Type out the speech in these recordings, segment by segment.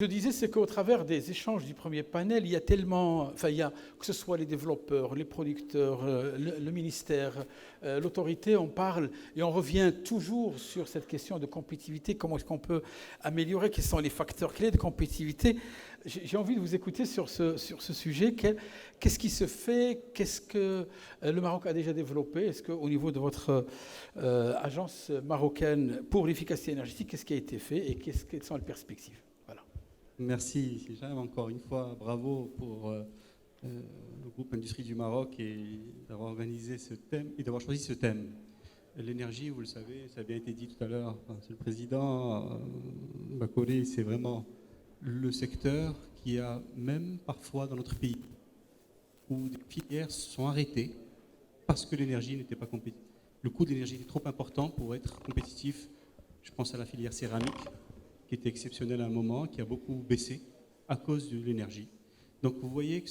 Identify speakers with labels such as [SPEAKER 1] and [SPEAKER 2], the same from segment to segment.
[SPEAKER 1] Je disais, c'est qu'au travers des échanges du premier panel, il y a tellement, enfin, que ce soit les développeurs, les producteurs, le ministère, l'autorité, on parle et on revient toujours sur cette question de compétitivité. Comment est-ce qu'on peut améliorer? Quels sont les facteurs clés de compétitivité? J'ai envie de vous écouter sur ce sujet. Qu'est-ce qui se fait? Qu'est-ce que le Maroc a déjà développé? Est-ce qu'au niveau de votre agence marocaine pour l'efficacité énergétique, qu'est-ce qui a été fait et quelles sont les perspectives? Voilà.
[SPEAKER 2] Merci, Sijam. Encore une fois, bravo pour le groupe Industrie du Maroc et d'avoir organisé ce thème et d'avoir choisi ce thème. L'énergie, vous le savez, ça a bien été dit tout à l'heure, c'est le président Bakole, c'est vraiment le secteur qui a même parfois dans notre pays où des filières se sont arrêtées parce que l'énergie n'était pas compétitive. Le coût de l'énergie était trop important pour être compétitif. Je pense à la filière céramique, qui était exceptionnelle à un moment, qui a beaucoup baissé à cause de l'énergie. Donc vous voyez que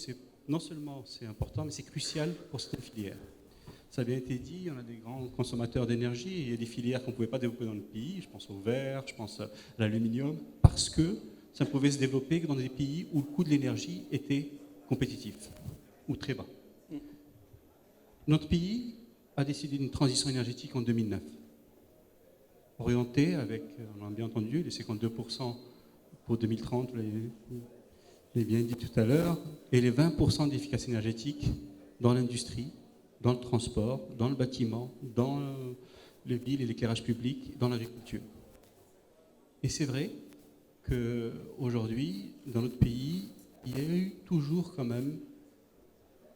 [SPEAKER 2] non seulement c'est important, mais c'est crucial pour cette filière. Ça a bien été dit, on a des grands consommateurs d'énergie, et il y a des filières qu'on ne pouvait pas développer dans le pays, je pense au verre, je pense à l'aluminium, parce que ça ne pouvait se développer que dans des pays où le coût de l'énergie était compétitif, ou très bas. Notre pays a décidé d'une transition énergétique en 2009. Orienté avec, on a bien entendu, les 52% pour 2030, vous l'avez bien dit tout à l'heure, et les 20% d'efficacité énergétique dans l'industrie, dans le transport, dans le bâtiment, dans les villes et l'éclairage public, dans l'agriculture. Et c'est vrai qu'aujourd'hui, dans notre pays, il y a eu toujours quand même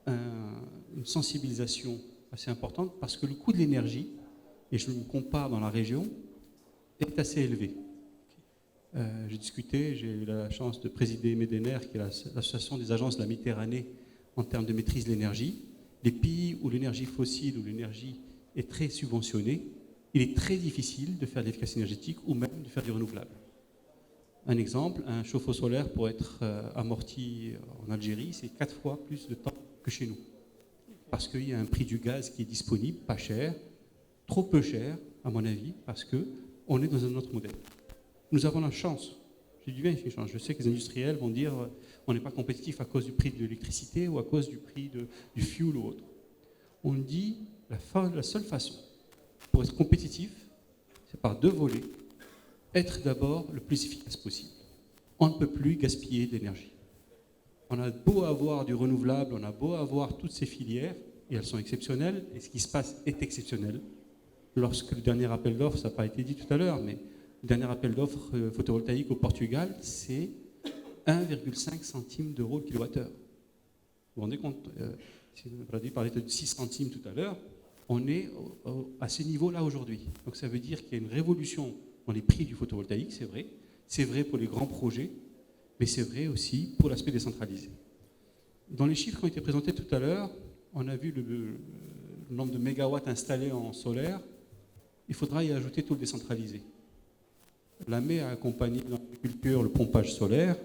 [SPEAKER 2] une sensibilisation assez importante parce que le coût de l'énergie, et je me compare dans la région, est assez élevé. J'ai discuté, j'ai eu la chance de présider MEDENER, qui est l'association des agences de la Méditerranée en termes de maîtrise de l'énergie. Les pays où l'énergie fossile, où l'énergie est très subventionnée, il est très difficile de faire de l'efficacité énergétique ou même de faire du renouvelable. Un exemple, un chauffe-eau solaire pour être amorti en Algérie, c'est 4 fois plus de temps que chez nous. Parce qu'il y a un prix du gaz qui est disponible, pas cher, trop peu cher, à mon avis, parce qu'on est dans un autre modèle. Nous avons la chance, j'ai dit bien une chance, je sais que les industriels vont dire on n'est pas compétitif à cause du prix de l'électricité ou à cause du prix du fuel ou autre. On dit la seule façon pour être compétitif, c'est par 2 volets. Être d'abord le plus efficace possible. On ne peut plus gaspiller d'énergie. On a beau avoir du renouvelable, on a beau avoir toutes ces filières, et elles sont exceptionnelles, et ce qui se passe est exceptionnel. Lorsque le dernier appel d'offres, ça n'a pas été dit tout à l'heure, mais le dernier appel d'offres photovoltaïque au Portugal, c'est 1,5 centime d'euros le kilowattheure. Vous vous rendez compte, Brady parlait de 6 centimes tout à l'heure, on est à ce niveau-là aujourd'hui. Donc ça veut dire qu'il y a une révolution dans les prix du photovoltaïque, c'est vrai. C'est vrai pour les grands projets, mais c'est vrai aussi pour l'aspect décentralisé. Dans les chiffres qui ont été présentés tout à l'heure, on a vu le nombre de mégawatts installés en solaire. Il faudra y ajouter tout le décentralisé. L'AME a accompagné dans l'agriculture le pompage solaire.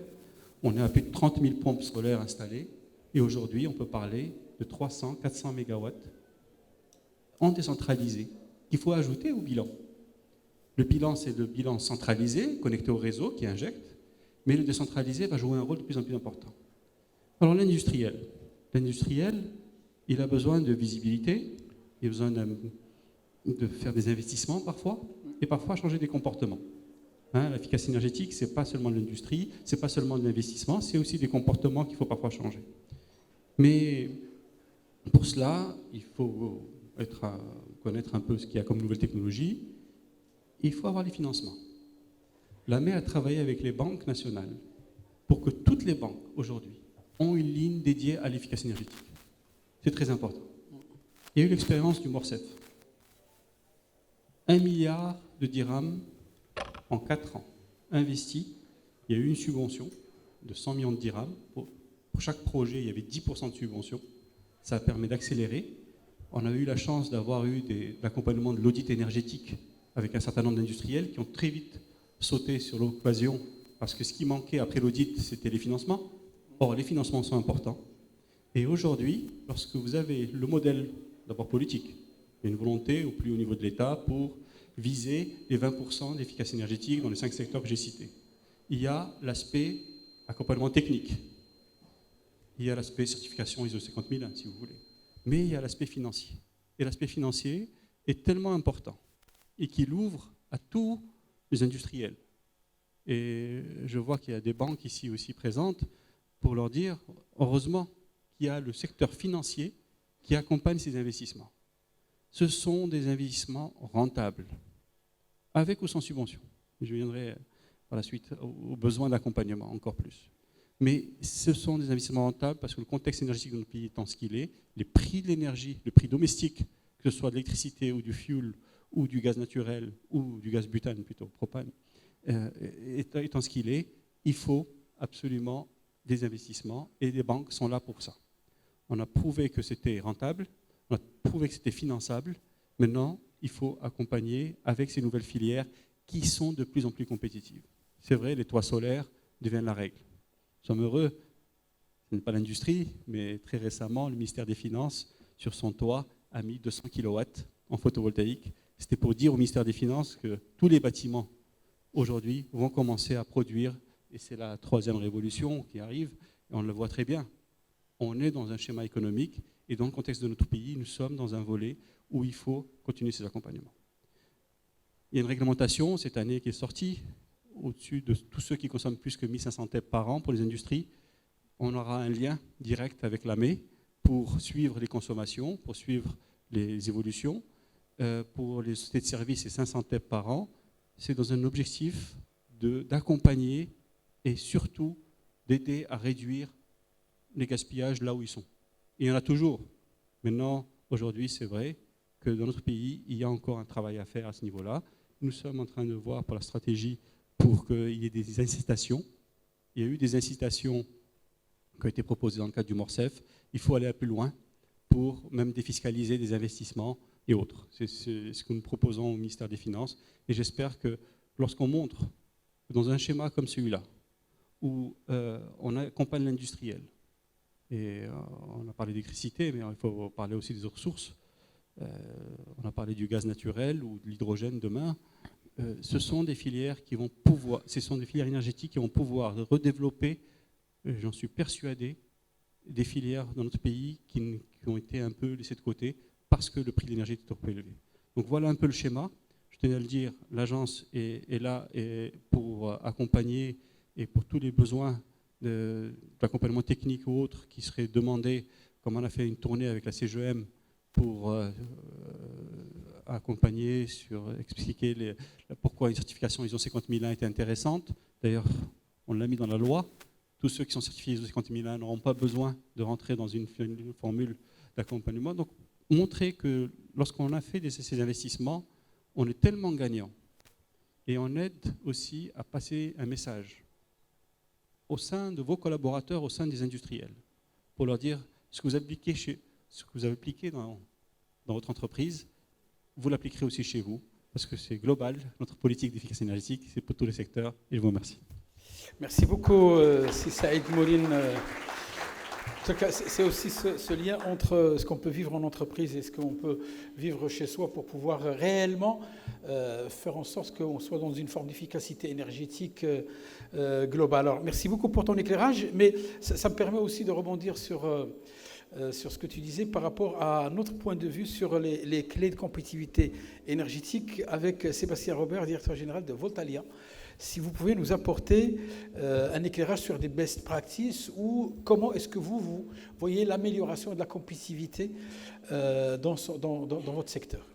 [SPEAKER 2] On est à plus de 30 000 pompes solaires installées. Et aujourd'hui, on peut parler de 300, 400 mégawatts en décentralisé qu'il faut ajouter au bilan. Le bilan, c'est le bilan centralisé, connecté au réseau, qui injecte. Mais le décentralisé va jouer un rôle de plus en plus important. Alors l'industriel, il a besoin de visibilité, il a besoin de faire des investissements parfois, et parfois changer des comportements. L'efficacité énergétique, ce n'est pas seulement de l'industrie, ce n'est pas seulement de l'investissement, c'est aussi des comportements qu'il faut parfois changer. Mais pour cela, il faut connaître un peu ce qu'il y a comme nouvelle technologie, il faut avoir les financements. L'AME a travaillé avec les banques nationales pour que toutes les banques, aujourd'hui, ont une ligne dédiée à l'efficacité énergétique. C'est très important. Il y a eu l'expérience du Morcef. 1 milliard de dirhams en 4 ans investis. Il y a eu une subvention de 100 millions de dirhams. Pour chaque projet, il y avait 10% de subvention. Ça permet d'accélérer. On a eu la chance d'avoir eu l'accompagnement de l'audit énergétique avec un certain nombre d'industriels qui ont très vite sauté sur l'occasion parce que ce qui manquait après l'audit, c'était les financements. Or, les financements sont importants. Et aujourd'hui, lorsque vous avez le modèle d'abord politique, il y a une volonté au plus haut niveau de l'État pour viser les 20% d'efficacité énergétique dans les 5 secteurs que j'ai cités. il y a l'aspect accompagnement technique, il y a l'aspect certification ISO 50001, si vous voulez, mais il y a l'aspect financier. Et l'aspect financier est tellement important et qu'il ouvre à tous les industriels. Et je vois qu'il y a des banques ici aussi présentes pour leur dire, heureusement qu'il y a le secteur financier qui accompagne ces investissements. Ce sont des investissements rentables, avec ou sans subvention. Je viendrai par la suite aux besoins d'accompagnement encore plus. Mais ce sont des investissements rentables parce que le contexte énergétique de notre pays étant ce qu'il est, les prix de l'énergie, le prix domestique, que ce soit de l'électricité ou du fuel ou du gaz naturel ou du gaz butane plutôt, propane, étant ce qu'il est, il faut absolument des investissements et les banques sont là pour ça. On a prouvé que c'était rentable, on a prouvé que c'était finançable. Maintenant, il faut accompagner avec ces nouvelles filières qui sont de plus en plus compétitives. C'est vrai, les toits solaires deviennent la règle. Nous sommes heureux, ce n'est pas l'industrie, mais très récemment, le ministère des Finances, sur son toit, a mis 200 kW en photovoltaïque. C'était pour dire au ministère des Finances que tous les bâtiments, aujourd'hui, vont commencer à produire, et c'est la troisième révolution qui arrive, et on le voit très bien. On est dans un schéma économique, et dans le contexte de notre pays, nous sommes dans un volet où il faut continuer ces accompagnements. Il y a une réglementation cette année qui est sortie, au-dessus de tous ceux qui consomment plus que 1500 TEP par an pour les industries. On aura un lien direct avec l'AME pour suivre les consommations, pour suivre les évolutions. Pour les sociétés de services, c'est 500 TEP par an. C'est dans un objectif d'accompagner et surtout d'aider à réduire les gaspillages là où ils sont. Et il y en a toujours. Maintenant, aujourd'hui, c'est vrai que dans notre pays, il y a encore un travail à faire à ce niveau-là. Nous sommes en train de voir pour la stratégie pour qu'il y ait des incitations. Il y a eu des incitations qui ont été proposées dans le cadre du MORCEF. Il faut aller un peu loin pour même défiscaliser des investissements et autres. C'est ce que nous proposons au ministère des Finances. Et j'espère que lorsqu'on montre dans un schéma comme celui-là, où on accompagne l'industriel, et on a parlé d'électricité, mais il faut parler aussi des autres sources. On a parlé du gaz naturel ou de l'hydrogène demain. Ce sont des filières qui vont pouvoir, ce sont des filières énergétiques qui vont pouvoir redévelopper, j'en suis persuadé, des filières dans notre pays qui ont été un peu laissées de côté parce que le prix de l'énergie est trop élevé. Donc voilà un peu le schéma. Je tenais à le dire, l'agence est là pour accompagner et pour tous les besoins d'accompagnement technique ou autres qui seraient demandés, comme on a fait une tournée avec la CGM pour accompagner, expliquer pourquoi une certification ISO 50001 était intéressante. D'ailleurs, on l'a mis dans la loi. Tous ceux qui sont certifiés ISO 50001 n'auront pas besoin de rentrer dans une formule d'accompagnement. Donc, montrer que lorsqu'on a fait ces investissements, on est tellement gagnant. Et on aide aussi à passer un message au sein de vos collaborateurs, au sein des industriels, pour leur dire ce que vous avez appliqué dans votre entreprise, vous l'appliquerez aussi chez vous, parce que c'est global, notre politique d'efficacité énergétique, c'est pour tous les secteurs, et je vous remercie.
[SPEAKER 1] Merci beaucoup, Saïd Mouline. En tout cas, c'est aussi ce lien entre ce qu'on peut vivre en entreprise et ce qu'on peut vivre chez soi pour pouvoir réellement faire en sorte qu'on soit dans une forme d'efficacité énergétique globale. Alors, merci beaucoup pour ton éclairage, mais ça me permet aussi de rebondir sur ce que tu disais par rapport à notre point de vue sur les clés de compétitivité énergétique avec Sébastien Robert, directeur général de Voltalia. Si vous pouvez nous apporter un éclairage sur des best practices ou comment est-ce que vous voyez l'amélioration de la compétitivité dans votre secteur.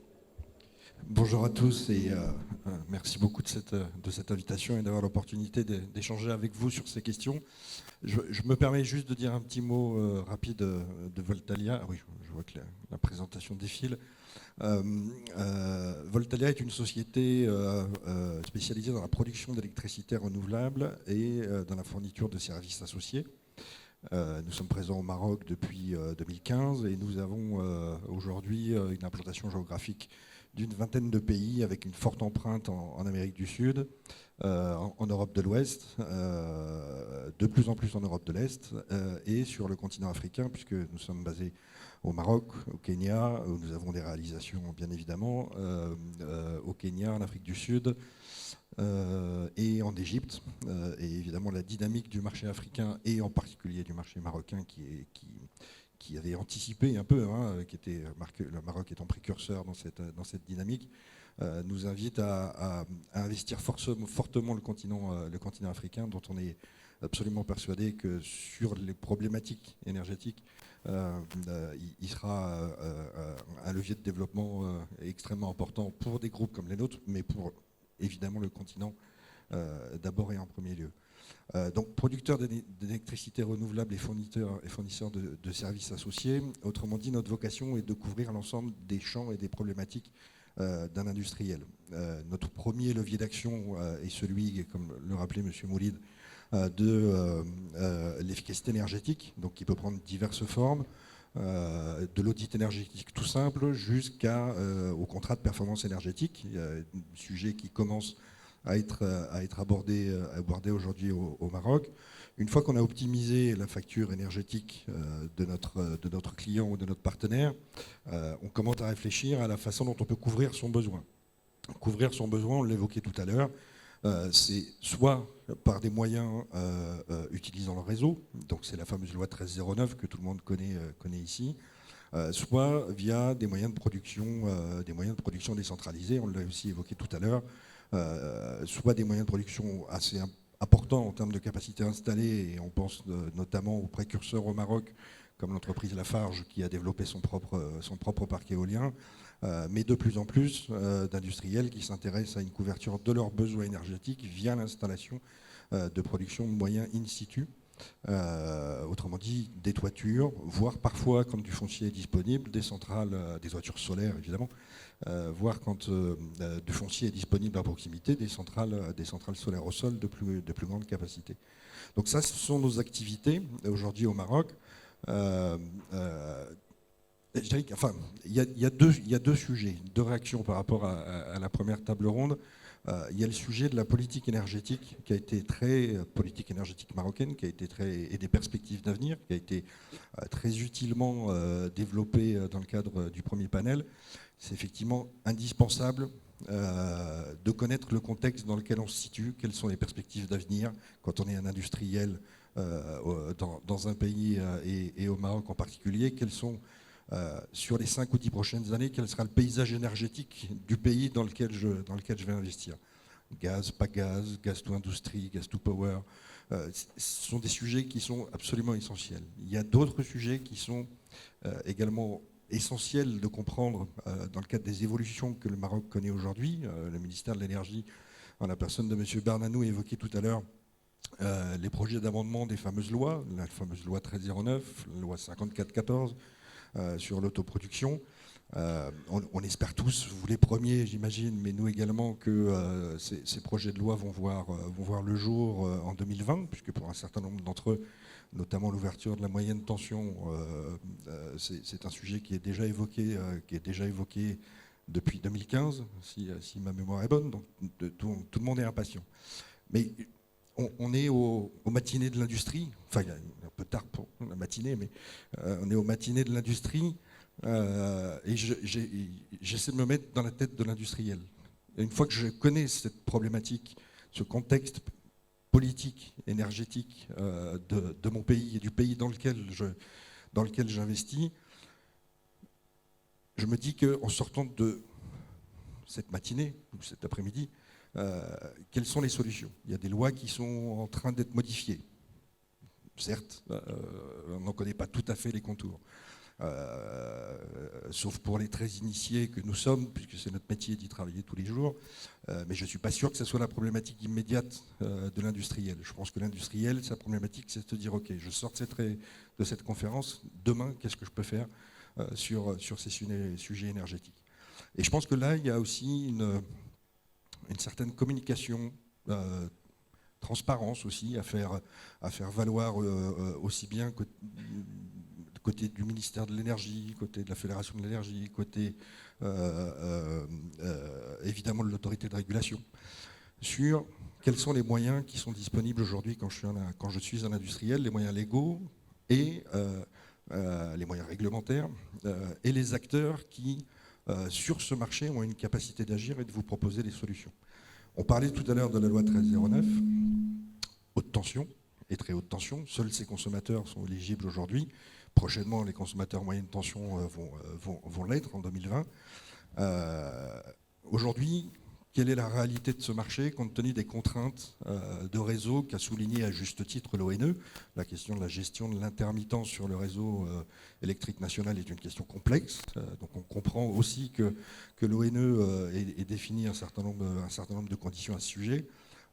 [SPEAKER 3] Bonjour à tous et merci beaucoup de cette invitation et d'avoir l'opportunité d'échanger avec vous sur ces questions. Je me permets juste de dire un petit mot rapide de Voltalia. Oui, je vois que la présentation défile. Voltalia est une société spécialisée dans la production d'électricité renouvelable et dans la fourniture de services associés. Nous sommes présents au Maroc depuis 2015 et nous avons aujourd'hui une implantation géographique d'une vingtaine de pays avec une forte empreinte en Amérique du Sud, en Europe de l'Ouest, de plus en plus en Europe de l'Est et sur le continent africain puisque nous sommes basés au Maroc, au Kenya, où nous avons des réalisations bien évidemment, au Kenya, en Afrique du Sud, et en Égypte. Et évidemment, la dynamique du marché africain et en particulier du marché marocain qui avait anticipé un peu, le Maroc étant précurseur dans cette dynamique, nous invite à investir fortement le continent africain, dont on est absolument persuadé que sur les problématiques énergétiques, il sera un levier de développement extrêmement important pour des groupes comme les nôtres, mais pour évidemment le continent d'abord et en premier lieu. Donc producteurs d'électricité renouvelable et fournisseurs de services associés. Autrement dit, notre vocation est de couvrir l'ensemble des champs et des problématiques d'un industriel. Notre premier levier d'action est celui, comme le rappelait M. Moulid, de l'efficacité énergétique, donc qui peut prendre diverses formes, de l'audit énergétique tout simple jusqu'au contrat de performance énergétique, un sujet qui commence à être abordé aujourd'hui au Maroc. Une fois qu'on a optimisé la facture énergétique de notre client ou de notre partenaire, on commence à réfléchir à la façon dont on peut couvrir son besoin. Couvrir son besoin, on l'évoquait tout à l'heure, c'est soit par des moyens utilisant le réseau, donc c'est la fameuse loi 1309 que tout le monde connaît ici, soit via des moyens de production décentralisés, on l'a aussi évoqué tout à l'heure, soit des moyens de production assez importants en termes de capacité installée, et on pense notamment aux précurseurs au Maroc, comme l'entreprise Lafarge qui a développé son propre parc éolien, mais de plus en plus d'industriels qui s'intéressent à une couverture de leurs besoins énergétiques via l'installation de production de moyens in situ. Autrement dit, des toitures, voire parfois, quand du foncier est disponible, des centrales, des toitures solaires évidemment, voire quand du foncier est disponible à proximité, des centrales solaires au sol de plus grande capacité. Donc ça, ce sont nos activités aujourd'hui au Maroc. Je dirais qu'enfin, il y a deux sujets, deux réactions par rapport à la première table ronde. Il y a le sujet de la politique énergétique qui a été politique énergétique marocaine, qui a été et des perspectives d'avenir, qui a été très utilement développée dans le cadre du premier panel. C'est effectivement indispensable de connaître le contexte dans lequel on se situe, quelles sont les perspectives d'avenir quand on est un industriel dans un pays et au Maroc en particulier, quels sont sur les 5 ou 10 prochaines années, quel sera le paysage énergétique du pays dans lequel je vais investir. Gaz, pas gaz, gaz to industrie, gaz to power. Ce sont des sujets qui sont absolument essentiels. Il y a d'autres sujets qui sont également essentiels de comprendre dans le cadre des évolutions que le Maroc connaît aujourd'hui. Le ministère de l'Énergie, en la personne de M. Bernanou, évoquait tout à l'heure les projets d'amendement des fameuses lois, la fameuse loi 1309, la loi 5414, sur l'autoproduction. On espère tous, vous les premiers j'imagine, mais nous également, que ces projets de loi vont voir le jour en 2020, puisque pour un certain nombre d'entre eux, notamment l'ouverture de la moyenne tension, c'est un sujet qui est déjà évoqué depuis 2015, si ma mémoire est bonne, donc tout le monde est impatient. Mais on est aux matinées de l'industrie, enfin un peu tard pour la matinée, mais on est aux matinées de l'industrie, et j'essaie de me mettre dans la tête de l'industriel. Et une fois que je connais cette problématique, ce contexte politique, énergétique de mon pays et du pays dans lequel j'investis, je me dis qu'en sortant de cette matinée, ou cet après-midi, quelles sont les solutions? Il y a des lois qui sont en train d'être modifiées. Certes, on n'en connaît pas tout à fait les contours. Sauf pour les très initiés que nous sommes, puisque c'est notre métier d'y travailler tous les jours. Mais je ne suis pas sûr que ce soit la problématique immédiate de l'industriel. Je pense que l'industriel, sa problématique, c'est de se dire, OK, je sors de cette conférence, demain, qu'est-ce que je peux faire sur ces sujets énergétiques? Et je pense que là, il y a aussi une certaine communication, transparence aussi à faire valoir aussi bien côté du ministère de l'Énergie, côté de la Fédération de l'Énergie, côté évidemment de l'autorité de régulation, sur quels sont les moyens qui sont disponibles aujourd'hui quand je suis un industriel, les moyens légaux et les moyens réglementaires, et les acteurs qui, sur ce marché, ont une capacité d'agir et de vous proposer des solutions. On parlait tout à l'heure de la loi 1309, haute tension et très haute tension. Seuls ces consommateurs sont éligibles aujourd'hui. Prochainement, les consommateurs moyenne tension vont l'être en 2020. Aujourd'hui, quelle est la réalité de ce marché compte tenu des contraintes de réseau qu'a souligné à juste titre l'ONE? La question de la gestion de l'intermittence sur le réseau électrique national est une question complexe. Donc on comprend aussi que l'ONE ait défini un certain nombre de conditions à ce sujet.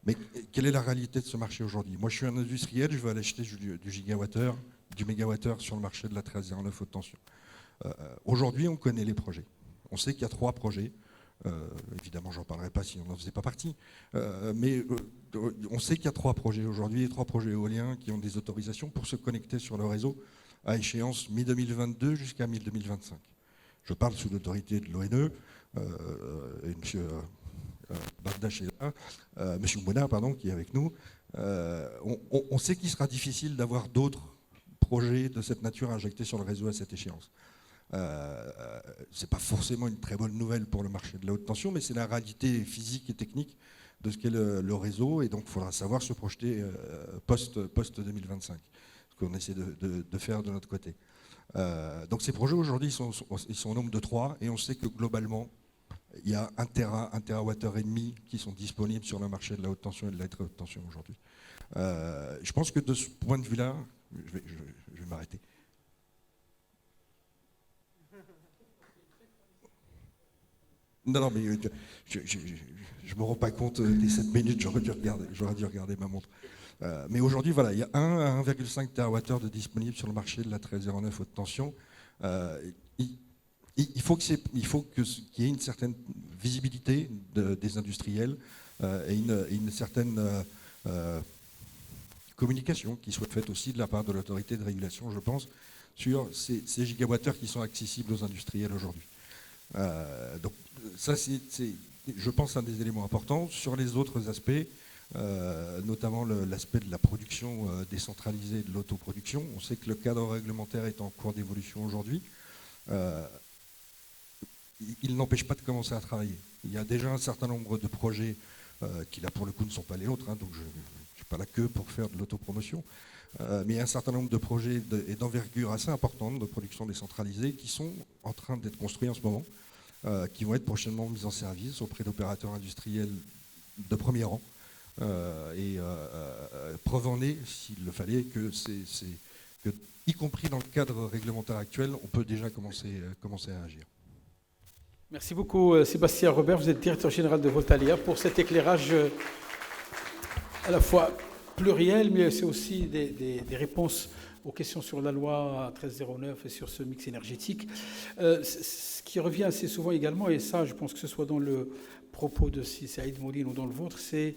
[SPEAKER 3] Mais quelle est la réalité de ce marché aujourd'hui? Moi, je suis un industriel, je veux aller acheter du gigawattheure, du mégawattheure sur le marché de la 1309 haute tension. Aujourd'hui, on connaît les projets. On sait qu'il y a 3 projets. Évidemment, je n'en parlerai pas si on n'en faisait pas partie. Mais on sait qu'il y a 3 projets aujourd'hui, et 3 projets éoliens qui ont des autorisations pour se connecter sur le réseau à échéance mi-2022 jusqu'à mi-2025. Je parle sous l'autorité de l'ONE, et M. Bardache est là, M. Mouna, pardon, qui est avec nous. On sait qu'il sera difficile d'avoir d'autres projets de cette nature injectés sur le réseau à cette échéance. Ce n'est pas forcément une très bonne nouvelle pour le marché de la haute tension, mais c'est la réalité physique et technique de ce qu'est le réseau, et donc il faudra savoir se projeter post-2025, ce qu'on essaie de faire de notre côté. Donc ces projets aujourd'hui, ils sont au nombre de 3, et on sait que globalement, il y a 1 térawattheure et demi qui sont disponibles sur le marché de la haute tension et de la très haute tension aujourd'hui. Je pense que de ce point de vue-là, je vais m'arrêter. Non, mais je ne me rends pas compte des 7 minutes, j'aurais dû regarder ma montre. Mais aujourd'hui, voilà, il y a 1 à 1,5 TWh de disponible sur le marché de la 1309 haute tension. Il faut qu'il y ait une certaine visibilité des industriels et une certaine communication qui soit faite aussi de la part de l'autorité de régulation, je pense, sur ces gigawattheures qui sont accessibles aux industriels aujourd'hui. Donc ça, c'est, je pense, un des éléments importants. Sur les autres aspects, notamment l'aspect de la production décentralisée, de l'autoproduction, on sait que le cadre réglementaire est en cours d'évolution aujourd'hui. Il n'empêche pas de commencer à travailler. Il y a déjà un certain nombre de projets qui, là, pour le coup, ne sont pas les nôtres, hein, donc je ne suis pas là que pour faire de l'autopromotion, mais il y a un certain nombre de projets et d'envergure assez importante de production décentralisée qui sont en train d'être construits en ce moment, qui vont être prochainement mis en service auprès d'opérateurs industriels de premier rang, et preuve en est, s'il le fallait, que y compris dans le cadre réglementaire actuel, on peut déjà commencer à agir.
[SPEAKER 1] Merci beaucoup Sébastien Robert, vous êtes directeur général de Voltalia, pour cet éclairage à la fois pluriel, mais c'est aussi des réponses aux questions sur la loi 1309 et sur ce mix énergétique. Ce qui revient assez souvent également, et ça je pense que ce soit dans le propos de Saïd Mouline ou dans le vôtre, c'est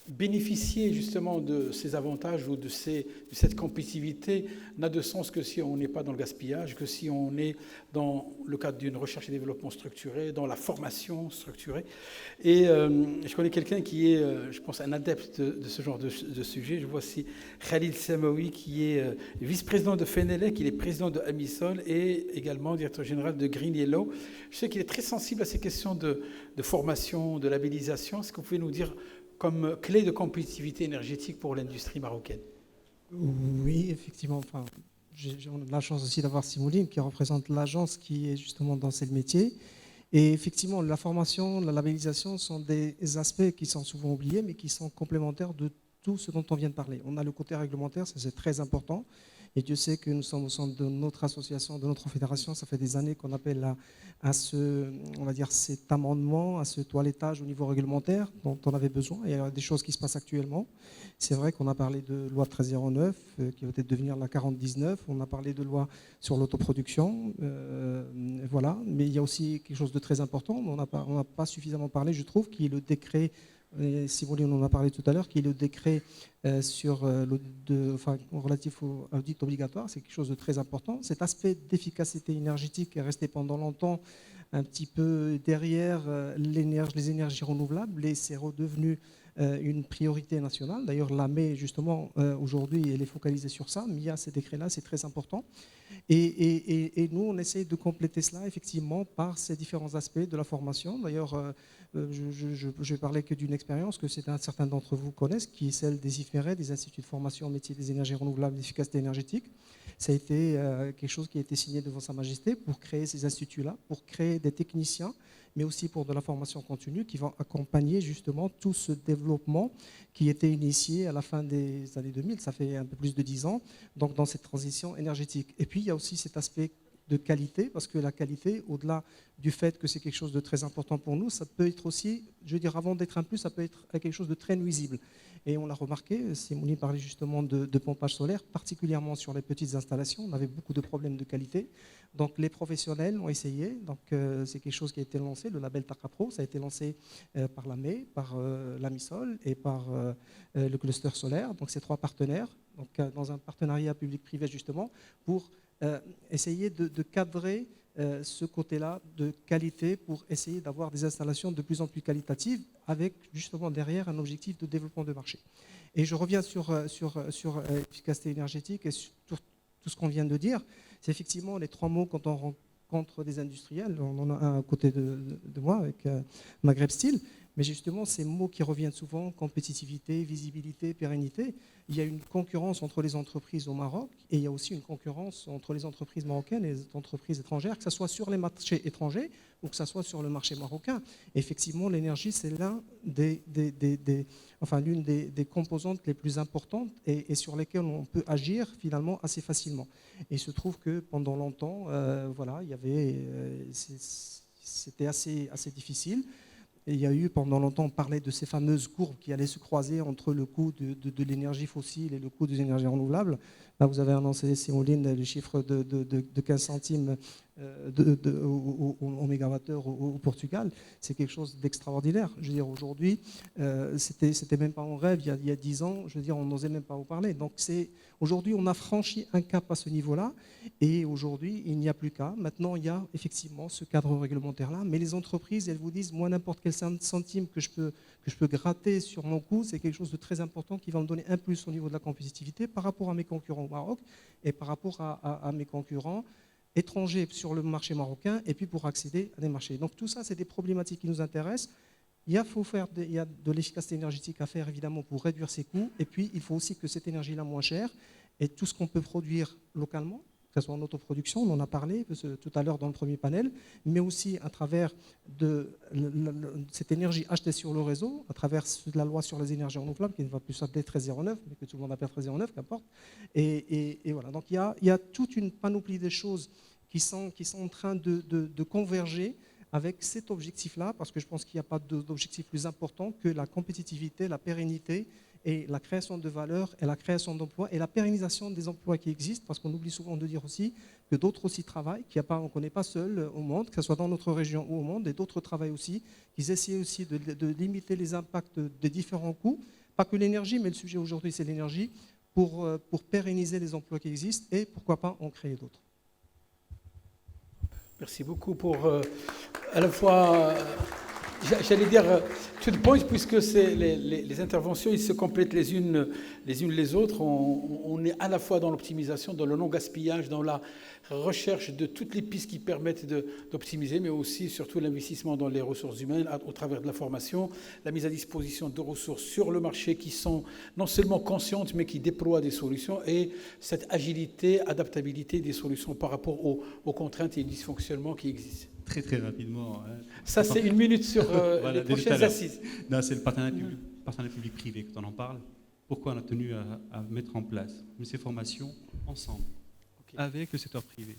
[SPEAKER 1] bénéficier justement de ces avantages ou de cette compétitivité n'a de sens que si on n'est pas dans le gaspillage, que si on est dans le cadre d'une recherche et développement structuré, dans la formation structurée. Et je connais quelqu'un qui est, je pense, un adepte de ce genre de sujet. Je vois ici Khalil Samaoui, qui est vice-président de Fenelec, il est président de Amisol et également directeur général de Green Yellow. Je sais qu'il est très sensible à ces questions de formation, de labellisation. Est-ce que vous pouvez nous dire comme clé de compétitivité énergétique pour l'industrie marocaine?
[SPEAKER 4] Oui, effectivement. Enfin, on a de la chance aussi d'avoir Simouline qui représente l'agence qui est justement dans ce métier. Et effectivement, la formation, la labellisation sont des aspects qui sont souvent oubliés, mais qui sont complémentaires de tout ce dont on vient de parler. On a le côté réglementaire, ça c'est très important. Et Dieu sait que nous sommes au sein de notre association, de notre fédération. Ça fait des années qu'on appelle à on va dire, cet amendement, à ce toilettage au niveau réglementaire dont on avait besoin. Et il y a des choses qui se passent actuellement. C'est vrai qu'on a parlé de loi 1309 qui va peut-être devenir la 4019. On a parlé de loi sur l'autoproduction. Voilà. Mais il y a aussi quelque chose de très important. On n'a pas suffisamment parlé, je trouve, qui est le décret. Simone, on en a parlé tout à l'heure, qui est le décret relatif au audit obligatoire. C'est quelque chose de très important. Cet aspect d'efficacité énergétique est resté pendant longtemps un petit peu derrière les énergies renouvelables et c'est redevenu une priorité nationale. D'ailleurs, l'AME, justement, aujourd'hui, elle est focalisée sur ça. Mais il y a ces décrets-là, c'est très important. Et nous, on essaie de compléter cela, effectivement, par ces différents aspects de la formation. D'ailleurs, je vais parler que d'une expérience que certains d'entre vous connaissent, qui est celle des IFMERET, des instituts de formation au métier des énergies renouvelables et d'efficacité énergétique. Ça a été quelque chose qui a été signé devant Sa Majesté pour créer ces instituts-là, pour créer des techniciens, mais aussi pour de la formation continue qui vont accompagner justement tout ce développement qui était initié à la fin des années 2000, ça fait un peu plus de 10 ans, donc dans cette transition énergétique. Et puis il y a aussi cet aspect de qualité, parce que la qualité, au-delà du fait que c'est quelque chose de très important pour nous, ça peut être aussi, je veux dire, avant d'être un plus, ça peut être quelque chose de très nuisible. Et on l'a remarqué, Simone parlait justement de pompage solaire, particulièrement sur les petites installations, on avait beaucoup de problèmes de qualité. Donc les professionnels ont essayé, donc c'est quelque chose qui a été lancé, le label TACAPRO, ça a été lancé par l'AME, par l'AMISOL et par le cluster solaire, donc ces 3 partenaires, donc, dans un partenariat public-privé justement, pour essayer de cadrer ce côté-là de qualité pour essayer d'avoir des installations de plus en plus qualitatives avec justement derrière un objectif de développement de marché. Et je reviens sur efficacité énergétique et sur tout ce qu'on vient de dire. C'est effectivement les 3 mots quand on rencontre des industriels. On en a un à côté de moi avec Maghreb Steel. Mais justement, ces mots qui reviennent souvent, compétitivité, visibilité, pérennité, il y a une concurrence entre les entreprises au Maroc et il y a aussi une concurrence entre les entreprises marocaines et les entreprises étrangères, que ce soit sur les marchés étrangers ou que ce soit sur le marché marocain. Et effectivement, l'énergie, c'est l'une des composantes les plus importantes et sur lesquelles on peut agir finalement assez facilement. Et il se trouve que pendant longtemps, c'était assez difficile. Et il y a eu, pendant longtemps, on parlait de ces fameuses courbes qui allaient se croiser entre le coût de l'énergie fossile et le coût des énergies renouvelables. Là, vous avez annoncé, Simoline, le chiffre de 15 centimes au mégawattheure au Portugal. C'est quelque chose d'extraordinaire. Je veux dire, aujourd'hui, c'était même pas un rêve. Il y a 10 ans, je veux dire, on n'osait même pas en parler. Donc, aujourd'hui, on a franchi un cap à ce niveau-là. Et aujourd'hui, il n'y a plus qu'à. Maintenant, il y a effectivement ce cadre réglementaire-là. Mais les entreprises, elles vous disent, moi, n'importe quel centime que je peux gratter sur mon coût, c'est quelque chose de très important qui va me donner un plus au niveau de la compétitivité par rapport à mes concurrents au Maroc et par rapport à mes concurrents étrangers sur le marché marocain et puis pour accéder à des marchés. Donc tout ça, c'est des problématiques qui nous intéressent. Il y a de l'efficacité énergétique à faire évidemment pour réduire ses coûts et puis il faut aussi que cette énergie-là moins chère et tout ce qu'on peut produire localement, que ce soit en autoproduction, on en a parlé tout à l'heure dans le premier panel, mais aussi à travers cette énergie achetée sur le réseau, à travers la loi sur les énergies renouvelables, qui ne va plus s'appeler 1309, mais que tout le monde appelle 1309, qu'importe. Et voilà, donc il y a toute une panoplie de choses qui sont en train de converger avec cet objectif-là, parce que je pense qu'il n'y a pas d'objectif plus important que la compétitivité, la pérennité, et la création de valeur et la création d'emplois et la pérennisation des emplois qui existent, parce qu'on oublie souvent de dire aussi que d'autres aussi travaillent, qu'on n'est pas seul au monde, que ce soit dans notre région ou au monde, et d'autres travaillent aussi, qu'ils essaient aussi de limiter les impacts des différents coûts, pas que l'énergie, mais le sujet aujourd'hui c'est l'énergie, pour pérenniser les emplois qui existent et pourquoi pas en créer d'autres.
[SPEAKER 1] Merci beaucoup pour à la fois... J'allais dire to the point, puisque les interventions ils se complètent les unes les autres. On est à la fois dans l'optimisation, dans le non-gaspillage, dans la recherche de toutes les pistes qui permettent d'optimiser, mais aussi surtout l'investissement dans les ressources humaines au travers de la formation, la mise à disposition de ressources sur le marché qui sont non seulement conscientes, mais qui déploient des solutions, et cette agilité, adaptabilité des solutions par rapport aux contraintes et aux dysfonctionnements qui existent.
[SPEAKER 2] Très très rapidement.
[SPEAKER 1] Ça, c'est 1 minute sur
[SPEAKER 2] voilà,
[SPEAKER 1] les prochaines assises.
[SPEAKER 2] Non, c'est le partenariat public-privé quand on en parle. Pourquoi on a tenu à mettre en place ces formations ensemble, avec le secteur privé,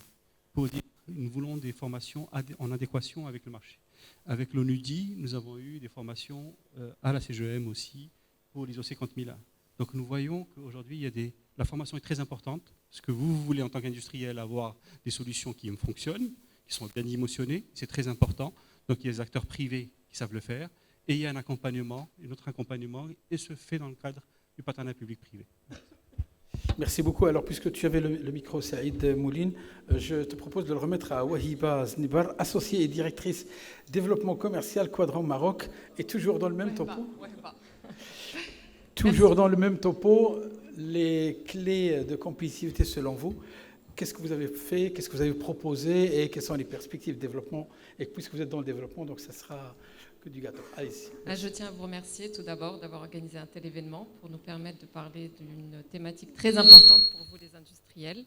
[SPEAKER 2] pour dire que nous voulons des formations en adéquation avec le marché. Avec l'ONUDI, nous avons eu des formations à la CGM aussi pour l'ISO 50001. Donc nous voyons qu'aujourd'hui, la formation est très importante, parce que vous voulez en tant qu'industriel avoir des solutions qui fonctionnent, qui sont bien émotionnés, c'est très important. Donc il y a des acteurs privés qui savent le faire, et il y a un autre accompagnement, et se fait dans le cadre du partenariat public-privé.
[SPEAKER 1] Merci beaucoup. Alors, puisque tu avais le micro, Saïd Mouline, je te propose de le remettre à Wahiba Znibar, associée et directrice développement commercial Quadrant Maroc, et toujours dans le même topo. Toujours dans le même topo, les clés de compétitivité selon vous, qu'est-ce que vous avez fait, qu'est-ce que vous avez proposé et quelles sont les perspectives de développement? Et puisque vous êtes dans le développement, donc ça sera que du gâteau. Allez-y.
[SPEAKER 5] Je tiens à vous remercier tout d'abord d'avoir organisé un tel événement pour nous permettre de parler d'une thématique très importante pour vous les industriels.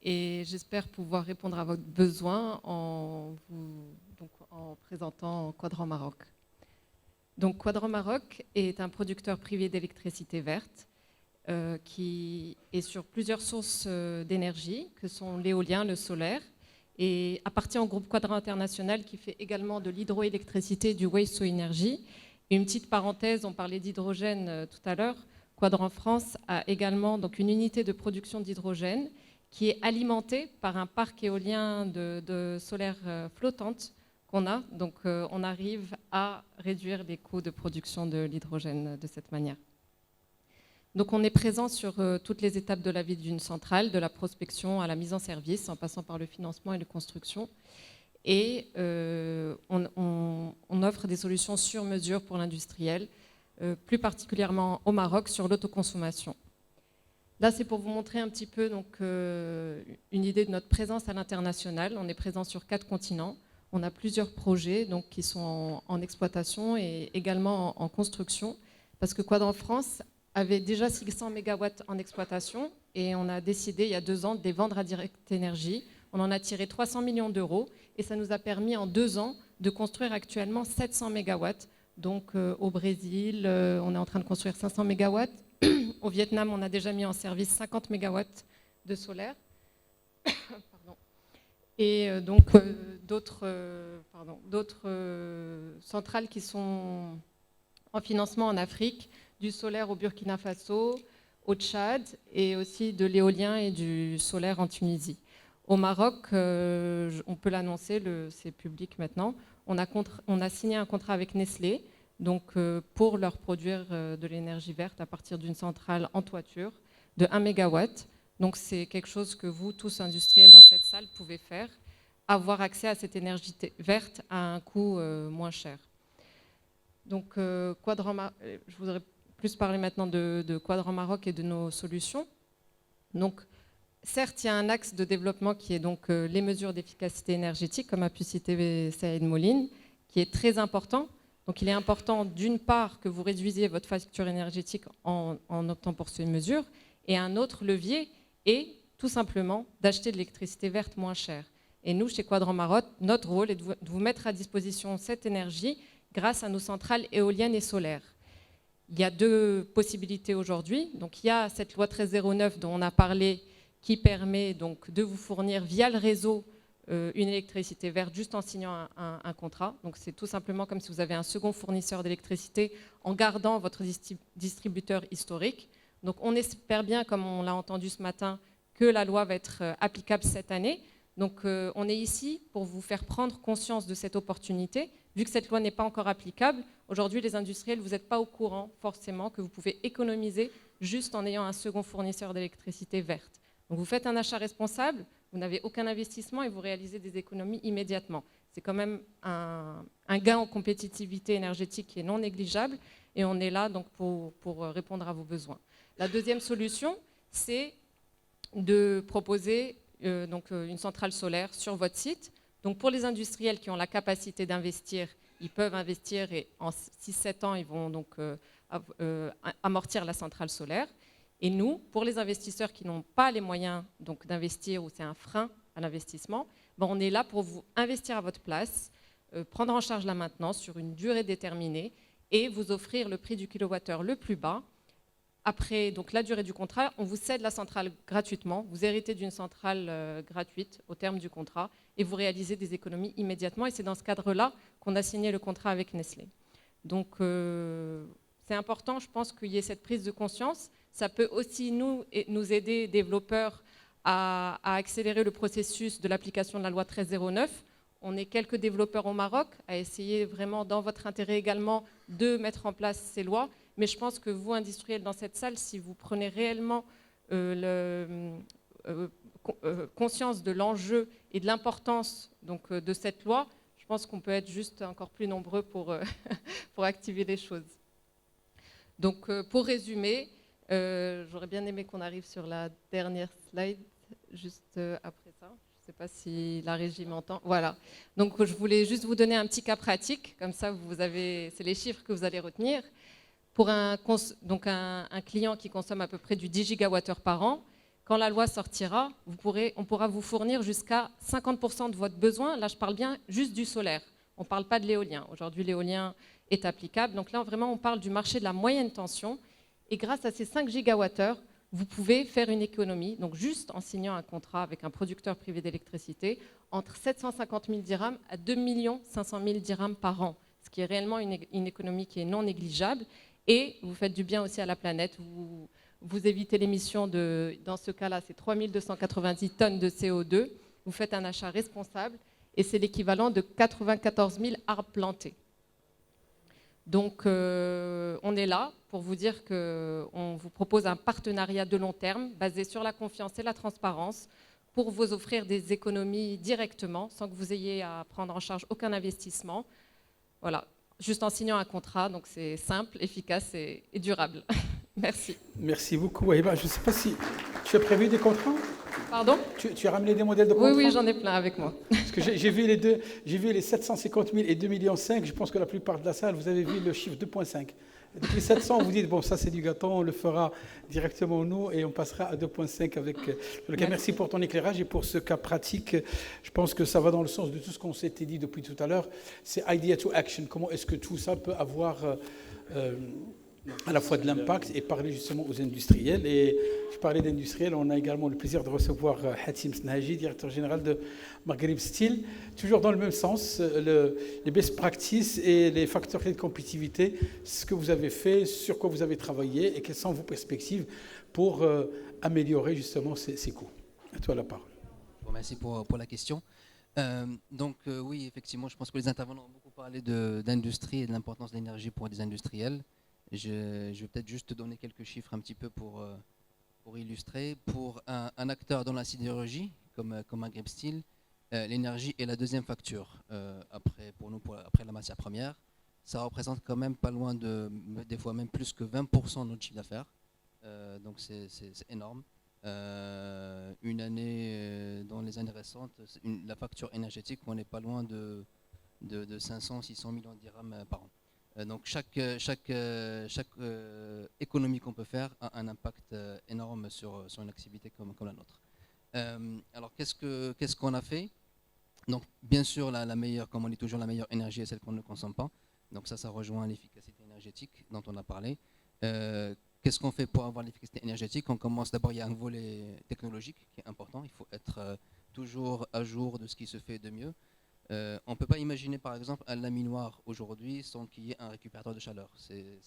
[SPEAKER 5] Et j'espère pouvoir répondre à votre besoin en présentant Quadrant Maroc. Donc Quadrant Maroc est un producteur privé d'électricité verte qui est sur plusieurs sources d'énergie, que sont l'éolien, le solaire, et appartient au groupe Quadrant International qui fait également de l'hydroélectricité, du waste to energy. Une petite parenthèse, on parlait d'hydrogène tout à l'heure. Quadrant France a également donc une unité de production d'hydrogène qui est alimentée par un parc éolien de solaire flottante qu'on a. Donc on arrive à réduire les coûts de production de l'hydrogène de cette manière. Donc on est présent sur toutes les étapes de la vie d'une centrale, de la prospection à la mise en service, en passant par le financement et la construction. Et on offre des solutions sur mesure pour l'industriel, plus particulièrement au Maroc, sur l'autoconsommation. Là, c'est pour vous montrer un petit peu donc, une idée de notre présence à l'international. On est présent sur 4 continents. On a plusieurs projets donc, qui sont en exploitation et également en construction, parce que Quadrant France avait déjà 600 MW en exploitation et on a décidé il y a 2 ans de les vendre à Direct Énergie. On en a tiré 300 millions d'euros et ça nous a permis en 2 ans de construire actuellement 700 MW. Donc au Brésil, on est en train de construire 500 MW. Au Vietnam, on a déjà mis en service 50 MW de solaire. Pardon. Et donc d'autres centrales qui sont en financement en Afrique, du solaire au Burkina Faso, au Tchad et aussi de l'éolien et du solaire en Tunisie. Au Maroc, on peut l'annoncer, c'est public maintenant, on a signé un contrat avec Nestlé donc, pour leur produire de l'énergie verte à partir d'une centrale en toiture de 1 MW. Donc c'est quelque chose que vous, tous industriels dans cette salle, pouvez faire, avoir accès à cette énergie verte à un coût moins cher. Donc je voudrais plus parler maintenant de Quadrant Maroc et de nos solutions. Donc, certes, il y a un axe de développement qui est donc les mesures d'efficacité énergétique, comme a pu citer Saïd Moline, qui est très important. Donc, il est important d'une part que vous réduisiez votre facture énergétique en optant pour ces mesures, et un autre levier est tout simplement d'acheter de l'électricité verte moins chère. Et nous, chez Quadrant Maroc, notre rôle est de vous mettre à disposition cette énergie grâce à nos centrales éoliennes et solaires. Il y a 2 possibilités aujourd'hui. Donc, il y a cette loi 1309 dont on a parlé qui permet donc de vous fournir via le réseau une électricité verte juste en signant un contrat. Donc, c'est tout simplement comme si vous avez un second fournisseur d'électricité en gardant votre distributeur historique. Donc, on espère bien, comme on l'a entendu ce matin, que la loi va être applicable cette année. Donc, on est ici pour vous faire prendre conscience de cette opportunité. Vu que cette loi n'est pas encore applicable, aujourd'hui, les industriels, vous n'êtes pas au courant forcément que vous pouvez économiser juste en ayant un second fournisseur d'électricité verte. Donc, vous faites un achat responsable, vous n'avez aucun investissement et vous réalisez des économies immédiatement. C'est quand même un gain en compétitivité énergétique qui est non négligeable et on est là donc, pour répondre à vos besoins. La deuxième solution, c'est de proposer une centrale solaire sur votre site. Donc pour les industriels qui ont la capacité d'investir, ils peuvent investir et en 6-7 ans, ils vont donc amortir la centrale solaire. Et nous, pour les investisseurs qui n'ont pas les moyens d'investir ou c'est un frein à l'investissement, on est là pour vous investir à votre place, prendre en charge la maintenance sur une durée déterminée et vous offrir le prix du kilowattheure le plus bas. Après donc, la durée du contrat, on vous cède la centrale gratuitement. Vous héritez d'une centrale gratuite au terme du contrat et vous réalisez des économies immédiatement. Et c'est dans ce cadre-là qu'on a signé le contrat avec Nestlé. Donc, c'est important, je pense, qu'il y ait cette prise de conscience. Ça peut aussi nous aider, développeurs, à accélérer le processus de l'application de la loi 1309. On est quelques développeurs au Maroc à essayer vraiment, dans votre intérêt également, de mettre en place ces lois. Mais je pense que vous, industriels dans cette salle, si vous prenez réellement conscience de l'enjeu et de l'importance de cette loi, je pense qu'on peut être juste encore plus nombreux pour activer les choses. Donc, pour résumer, j'aurais bien aimé qu'on arrive sur la dernière slide, juste après ça. Je ne sais pas si la régie m'entend. Voilà. Donc, je voulais juste vous donner un petit cas pratique. Comme ça, c'est les chiffres que vous allez retenir. Pour un client qui consomme à peu près du 10 gigawattheures par an, quand la loi sortira, on pourra vous fournir jusqu'à 50% de votre besoin. Là, je parle bien juste du solaire. On ne parle pas de l'éolien. Aujourd'hui, l'éolien est applicable. Donc là, vraiment, on parle du marché de la moyenne tension. Et grâce à ces 5 gigawattheures, vous pouvez faire une économie, donc juste en signant un contrat avec un producteur privé d'électricité, entre 750 000 dirhams à 2 500 000 dirhams par an, ce qui est réellement une économie qui est non négligeable. Et vous faites du bien aussi à la planète. Vous évitez l'émission de, dans ce cas-là, c'est 3 290 tonnes de CO2. Vous faites un achat responsable et c'est l'équivalent de 94 000 arbres plantés. Donc, on est là pour vous dire qu'on vous propose un partenariat de long terme basé sur la confiance et la transparence pour vous offrir des économies directement sans que vous ayez à prendre en charge aucun investissement. Voilà, juste en signant un contrat. Donc, c'est simple, efficace et durable. Merci.
[SPEAKER 1] Merci beaucoup. Wahiba, je ne sais pas si tu as prévu des contrats.
[SPEAKER 5] Pardon ?
[SPEAKER 1] Tu as ramené des modèles de contrats?
[SPEAKER 5] Oui, j'en ai plein avec moi.
[SPEAKER 1] Parce que j'ai vu les deux, j'ai vu les 750 000 et 2,5 millions. Je pense que la plupart de la salle, vous avez vu le chiffre 2,5. Donc les 700, vous dites, bon, ça c'est du gâteau, on le fera directement nous et on passera à 2,5 avec le cas. Merci pour ton éclairage et pour ce cas pratique. Je pense que ça va dans le sens de tout ce qu'on s'était dit depuis tout à l'heure. C'est idea to action. Comment est-ce que tout ça peut avoir à la fois de l'impact et parler justement aux industriels. Et je parlais d'industriels, on a également le plaisir de recevoir Hatim Snaji, directeur général de Maghreb Steel, toujours dans le même sens, les best practices et les facteurs clés de compétitivité, ce que vous avez fait, sur quoi vous avez travaillé et quelles sont vos perspectives pour améliorer justement ces coûts. À toi la parole.
[SPEAKER 6] Bon, merci pour la question. Oui, effectivement, je pense que les intervenants ont beaucoup parlé d'industrie et de l'importance de l'énergie pour des industriels. Je vais peut-être juste donner quelques chiffres un petit peu pour illustrer. Pour un acteur dans la sidérurgie, comme Maghreb Steel, l'énergie est la deuxième facture après la matière première. Ça représente quand même pas loin des fois même plus que 20% de notre chiffre d'affaires. Donc c'est énorme. Une année, dans les années récentes, la facture énergétique, on n'est pas loin de 500-600 millions de dirhams par an. Donc chaque économie qu'on peut faire a un impact énorme sur une activité comme la nôtre. Alors qu'est-ce qu'on a fait? Donc bien sûr la meilleure, comme on dit toujours, la meilleure énergie est celle qu'on ne consomme pas. Donc ça rejoint l'efficacité énergétique dont on a parlé. Qu'est-ce qu'on fait pour avoir l'efficacité énergétique? On commence d'abord, il y a un volet technologique qui est important. Il faut être toujours à jour de ce qui se fait de mieux. On ne peut pas imaginer par exemple un laminoir aujourd'hui sans qu'il y ait un récupérateur de chaleur. C'est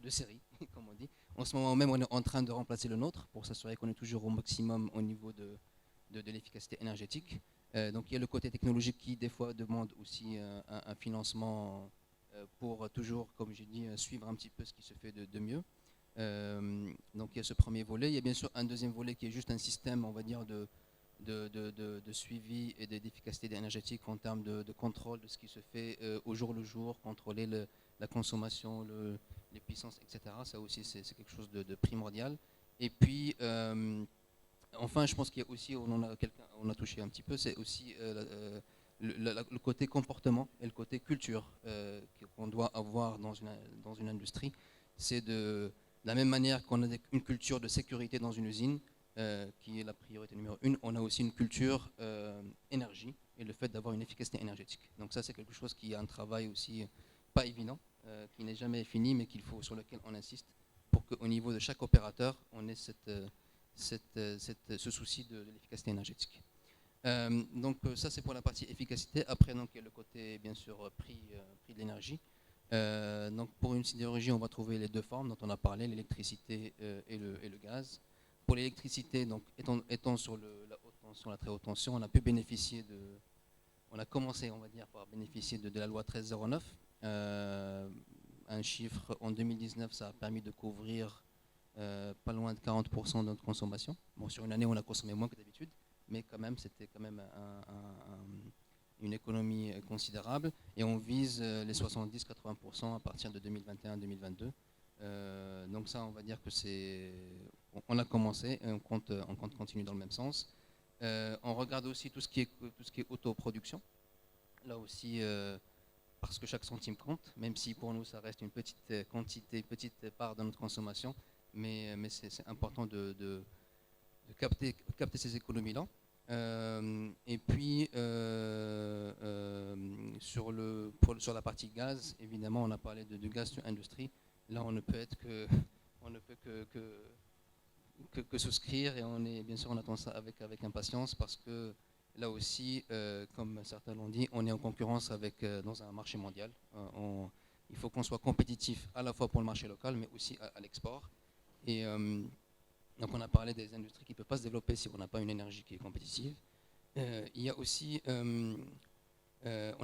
[SPEAKER 6] de série, comme on dit. En ce moment même, on est en train de remplacer le nôtre pour s'assurer qu'on est toujours au maximum au niveau de l'efficacité énergétique. Donc il y a le côté technologique qui des fois demande aussi un financement pour toujours, comme j'ai dit, suivre un petit peu ce qui se fait de mieux. Donc il y a ce premier volet. Il y a bien sûr un deuxième volet qui est juste un système, on va dire, de suivi et d'efficacité énergétique en termes de contrôle de ce qui se fait au jour le jour, contrôler la consommation, les puissances, etc. Ça aussi, c'est quelque chose de primordial. Et puis, enfin, je pense qu'il y a aussi, on a touché un petit peu, c'est aussi le côté comportement et le côté culture qu'on doit avoir dans une industrie. C'est de la même manière qu'on a une culture de sécurité dans une usine, qui est la priorité numéro 1, on a aussi une culture énergie et le fait d'avoir une efficacité énergétique. Donc ça, c'est quelque chose qui est un travail aussi pas évident, qui n'est jamais fini, mais sur lequel on insiste pour qu'au niveau de chaque opérateur, on ait ce souci de l'efficacité énergétique. Donc ça, c'est pour la partie efficacité. Après, donc, il y a le côté, bien sûr, prix de l'énergie. Donc pour une sidérurgie, on va trouver les deux formes dont on a parlé, l'électricité et le gaz. Pour l'électricité, donc étant sur la haute tension, la très haute tension, on a commencé, on va dire, par bénéficier de la loi 1309. Un chiffre en 2019, ça a permis de couvrir pas loin de 40% de notre consommation. Bon, sur une année, on a consommé moins que d'habitude, mais quand même, c'était quand même une économie considérable. Et on vise les 70-80% à partir de 2021-2022. Donc ça, on va dire que on a commencé et on compte continuer dans le même sens. On regarde aussi tout ce qui est autoproduction. Là aussi, parce que chaque centime compte, même si pour nous ça reste une petite quantité, une petite part de notre consommation, mais c'est important de capter ces économies-là. Et puis sur la partie gaz, évidemment, on a parlé de gaz sur industrie. Là, on ne peut que souscrire, et bien sûr on attend ça avec impatience, parce que là aussi, comme certains l'ont dit, on est en concurrence dans un marché mondial. Il faut qu'on soit compétitif à la fois pour le marché local, mais aussi à l'export. Et donc on a parlé des industries qui ne peuvent pas se développer si on n'a pas une énergie qui est compétitive. Il y a aussi, on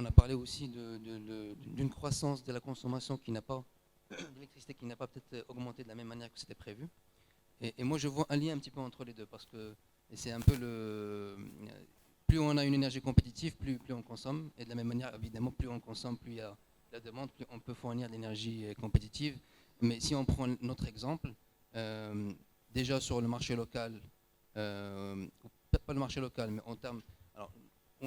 [SPEAKER 6] a parlé aussi d'une croissance de la consommation d'électricité qui n'a pas peut-être augmenté de la même manière que c'était prévu. Et moi je vois un lien un petit peu entre les deux, parce que c'est un peu plus on a une énergie compétitive, plus on consomme. Et de la même manière, évidemment, plus on consomme, plus il y a la demande, plus on peut fournir d'énergie compétitive. Mais si on prend notre exemple, déjà sur le marché local, pas le marché local, mais en termes... Alors,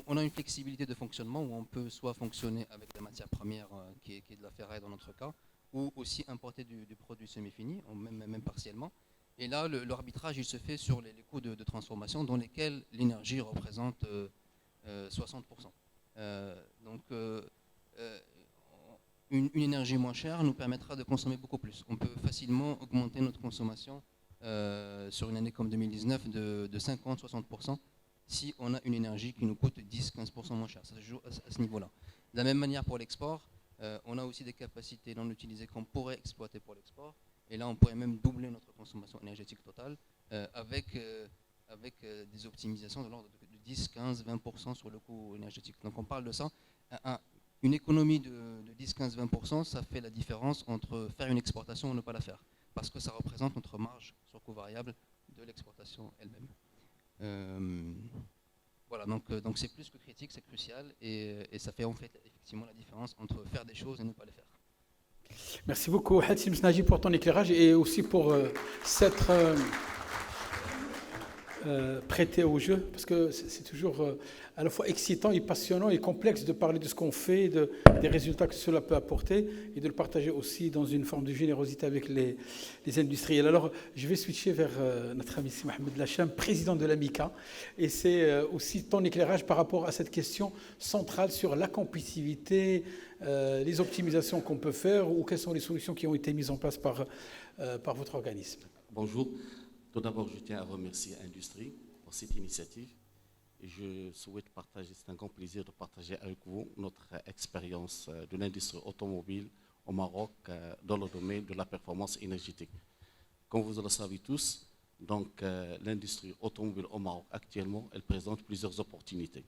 [SPEAKER 6] on a une flexibilité de fonctionnement où on peut soit fonctionner avec la matière première qui est de la ferraille dans notre cas, ou aussi importer du produit semi-fini, même partiellement. Et là, l'arbitrage, il se fait sur les coûts de transformation, dans lesquels l'énergie représente 60%. Donc, une énergie moins chère nous permettra de consommer beaucoup plus. On peut facilement augmenter notre consommation sur une année comme 2019 de 50-60%, si on a une énergie qui nous coûte 10-15% moins cher. Ça se joue à ce niveau-là. De la même manière pour l'export, on a aussi des capacités non utilisées qu'on pourrait exploiter pour l'export. Et là, on pourrait même doubler notre consommation énergétique totale avec des optimisations de l'ordre de 10, 15, 20% sur le coût énergétique. Donc on parle de ça. Une économie de 10, 15, 20%, ça fait la différence entre faire une exportation ou ne pas la faire. Parce que ça représente notre marge sur coût variable de l'exportation elle-même. Voilà, donc c'est plus que critique, c'est crucial. Et ça fait en fait effectivement la différence entre faire des choses et ne pas les faire.
[SPEAKER 1] Merci beaucoup, Hatim Snaji, pour ton éclairage et aussi pour s'être prêté au jeu, parce que c'est toujours à la fois excitant et passionnant et complexe de parler de ce qu'on fait, des résultats que cela peut apporter, et de le partager aussi dans une forme de générosité avec les industriels. Alors, je vais switcher vers notre ami Mohamed Lacham, président de l'AMICA, et c'est aussi ton éclairage par rapport à cette question centrale sur la compétitivité, les optimisations qu'on peut faire, ou quelles sont les solutions qui ont été mises en place par votre organisme.
[SPEAKER 7] Bonjour. Tout d'abord, je tiens à remercier Industrie pour cette initiative. Et je souhaite partager, c'est un grand plaisir de partager avec vous notre expérience de l'industrie automobile au Maroc dans le domaine de la performance énergétique. Comme vous le savez tous, donc l'industrie automobile au Maroc actuellement, elle présente plusieurs opportunités.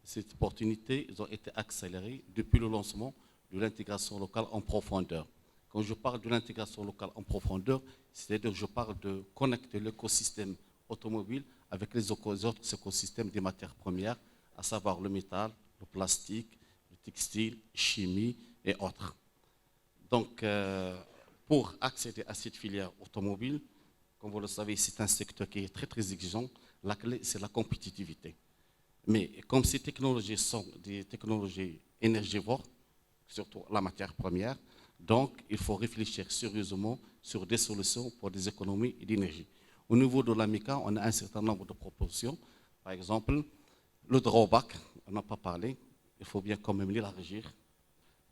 [SPEAKER 7] Ces opportunités ont été accélérées depuis le lancement de l'intégration locale en profondeur. Quand je parle de l'intégration locale en profondeur, c'est-à-dire que je parle de connecter l'écosystème automobile avec les autres écosystèmes des matières premières, à savoir le métal, le plastique, le textile, chimie et autres. Donc, pour accéder à cette filière automobile, comme vous le savez, c'est un secteur qui est très très exigeant. La clé, c'est la compétitivité. Mais comme ces technologies sont des technologies énergivores, surtout la matière première, donc il faut réfléchir sérieusement sur des solutions pour des économies d'énergie. Au niveau de l'AMICA, on a un certain nombre de propositions. Par exemple, le drawback, on n'a pas parlé, il faut bien quand même l'élargir,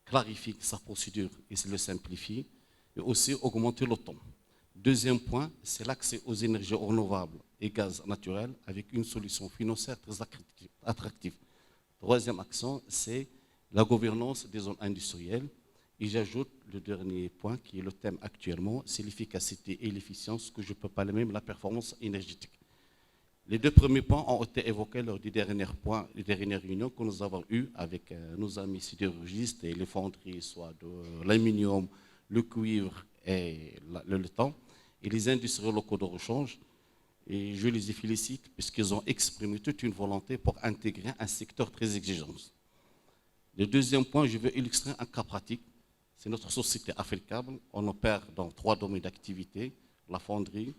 [SPEAKER 7] clarifier sa procédure et le simplifier, et aussi augmenter le temps. Deuxième point, c'est l'accès aux énergies renouvelables et gaz naturel avec une solution financière très attractive. Troisième action, c'est la gouvernance des zones industrielles. Et j'ajoute le dernier point qui est le thème actuellement, c'est l'efficacité et l'efficience, que je peux parler même la performance énergétique. Les deux premiers points ont été évoqués lors des dernières réunions que nous avons eues avec nos amis sidérurgistes et les fonderies, soit de l'aluminium, le cuivre et le laiton, et les industriels locaux de rechange. Et je les félicite puisqu'ils ont exprimé toute une volonté pour intégrer un secteur très exigeant. Le deuxième point, je veux illustrer un cas pratique. C'est notre société Africable. On opère dans 3 domaines d'activité, la fonderie,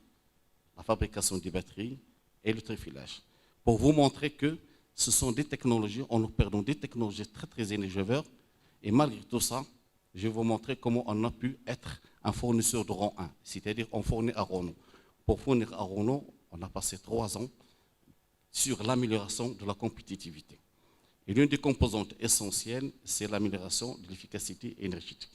[SPEAKER 7] la fabrication des batteries et le trifilage. Pour vous montrer que ce sont des technologies, on opère dans des technologies très très énergivores. Et malgré tout ça, je vais vous montrer comment on a pu être un fournisseur de rang 1, c'est-à-dire on fournit à Renault. Pour fournir à Renault, on a passé 3 ans sur l'amélioration de la compétitivité. Et l'une des composantes essentielles, c'est l'amélioration de l'efficacité énergétique.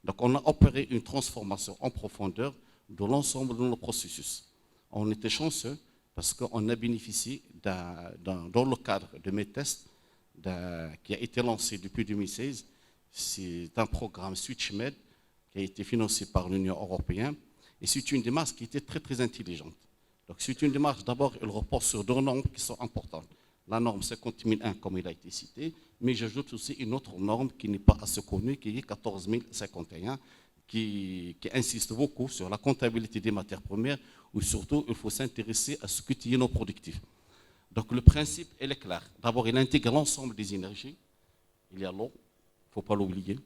[SPEAKER 7] Donc on a opéré une transformation en profondeur de l'ensemble de nos processus. On était chanceux parce qu'on a bénéficié, dans le cadre de mes tests, qui a été lancé depuis 2016, c'est un programme SwitchMed qui a été financé par l'Union européenne. Et c'est une démarche qui était très, très intelligente. Donc c'est une démarche, d'abord, elle repose sur 2 normes qui sont importantes. La norme 50001, comme il a été cité, mais j'ajoute aussi une autre norme qui n'est pas assez connue, qui est 14051, qui insiste beaucoup sur la comptabilité des matières premières, où surtout il faut s'intéresser à ce que est non productif. Donc le principe, il est clair. D'abord, il intègre l'ensemble des énergies. Il y a l'eau, il ne faut pas l'oublier,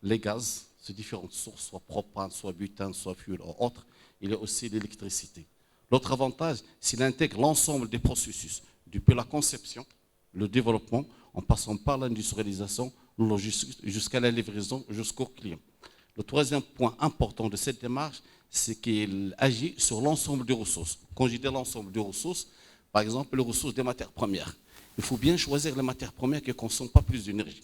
[SPEAKER 7] les gaz, ces différentes sources, soit propane, soit butane, soit fuel ou autre. Il y a aussi l'électricité. L'autre avantage, c'est qu'il intègre l'ensemble des processus, depuis la conception, le développement, en passant par l'industrialisation, le logistique, jusqu'à la livraison, jusqu'au client. Le 3e point important de cette démarche, c'est qu'il agit sur l'ensemble des ressources. Quand je dis l'ensemble des ressources, par exemple, les ressources des matières premières. Il faut bien choisir les matières premières qui ne consomment pas plus d'énergie.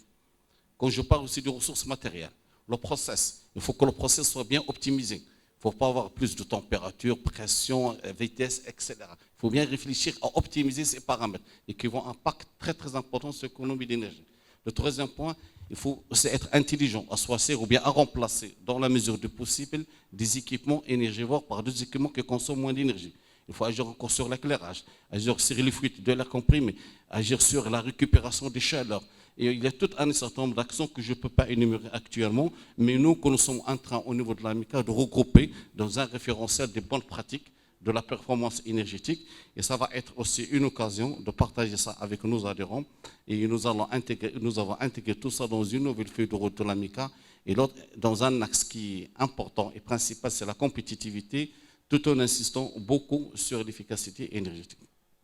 [SPEAKER 7] Quand je parle aussi des ressources matérielles, le process, il faut que le process soit bien optimisé. Il ne faut pas avoir plus de température, pression, vitesse, etc. Il faut bien réfléchir à optimiser ces paramètres et qui vont impacter très très important sur l'économie d'énergie. Le 3e point, il faut aussi être intelligent à choisir ou bien à remplacer, dans la mesure du possible, des équipements énergivores par des équipements qui consomment moins d'énergie. Il faut agir encore sur l'éclairage, agir sur les fuites de l'air comprimé, agir sur la récupération des chaleurs. Et il y a tout un certain nombre d'actions que je ne peux pas énumérer actuellement, mais nous sommes en train, au niveau de l'AMICA, de regrouper dans un référentiel des bonnes pratiques de la performance énergétique. Et ça va être aussi une occasion de partager ça avec nos adhérents. Et nous avons intégré tout ça dans une nouvelle feuille de route de l'AMICA. Et l'autre, dans un axe qui est important et principal, c'est la compétitivité, tout en insistant beaucoup sur l'efficacité énergétique.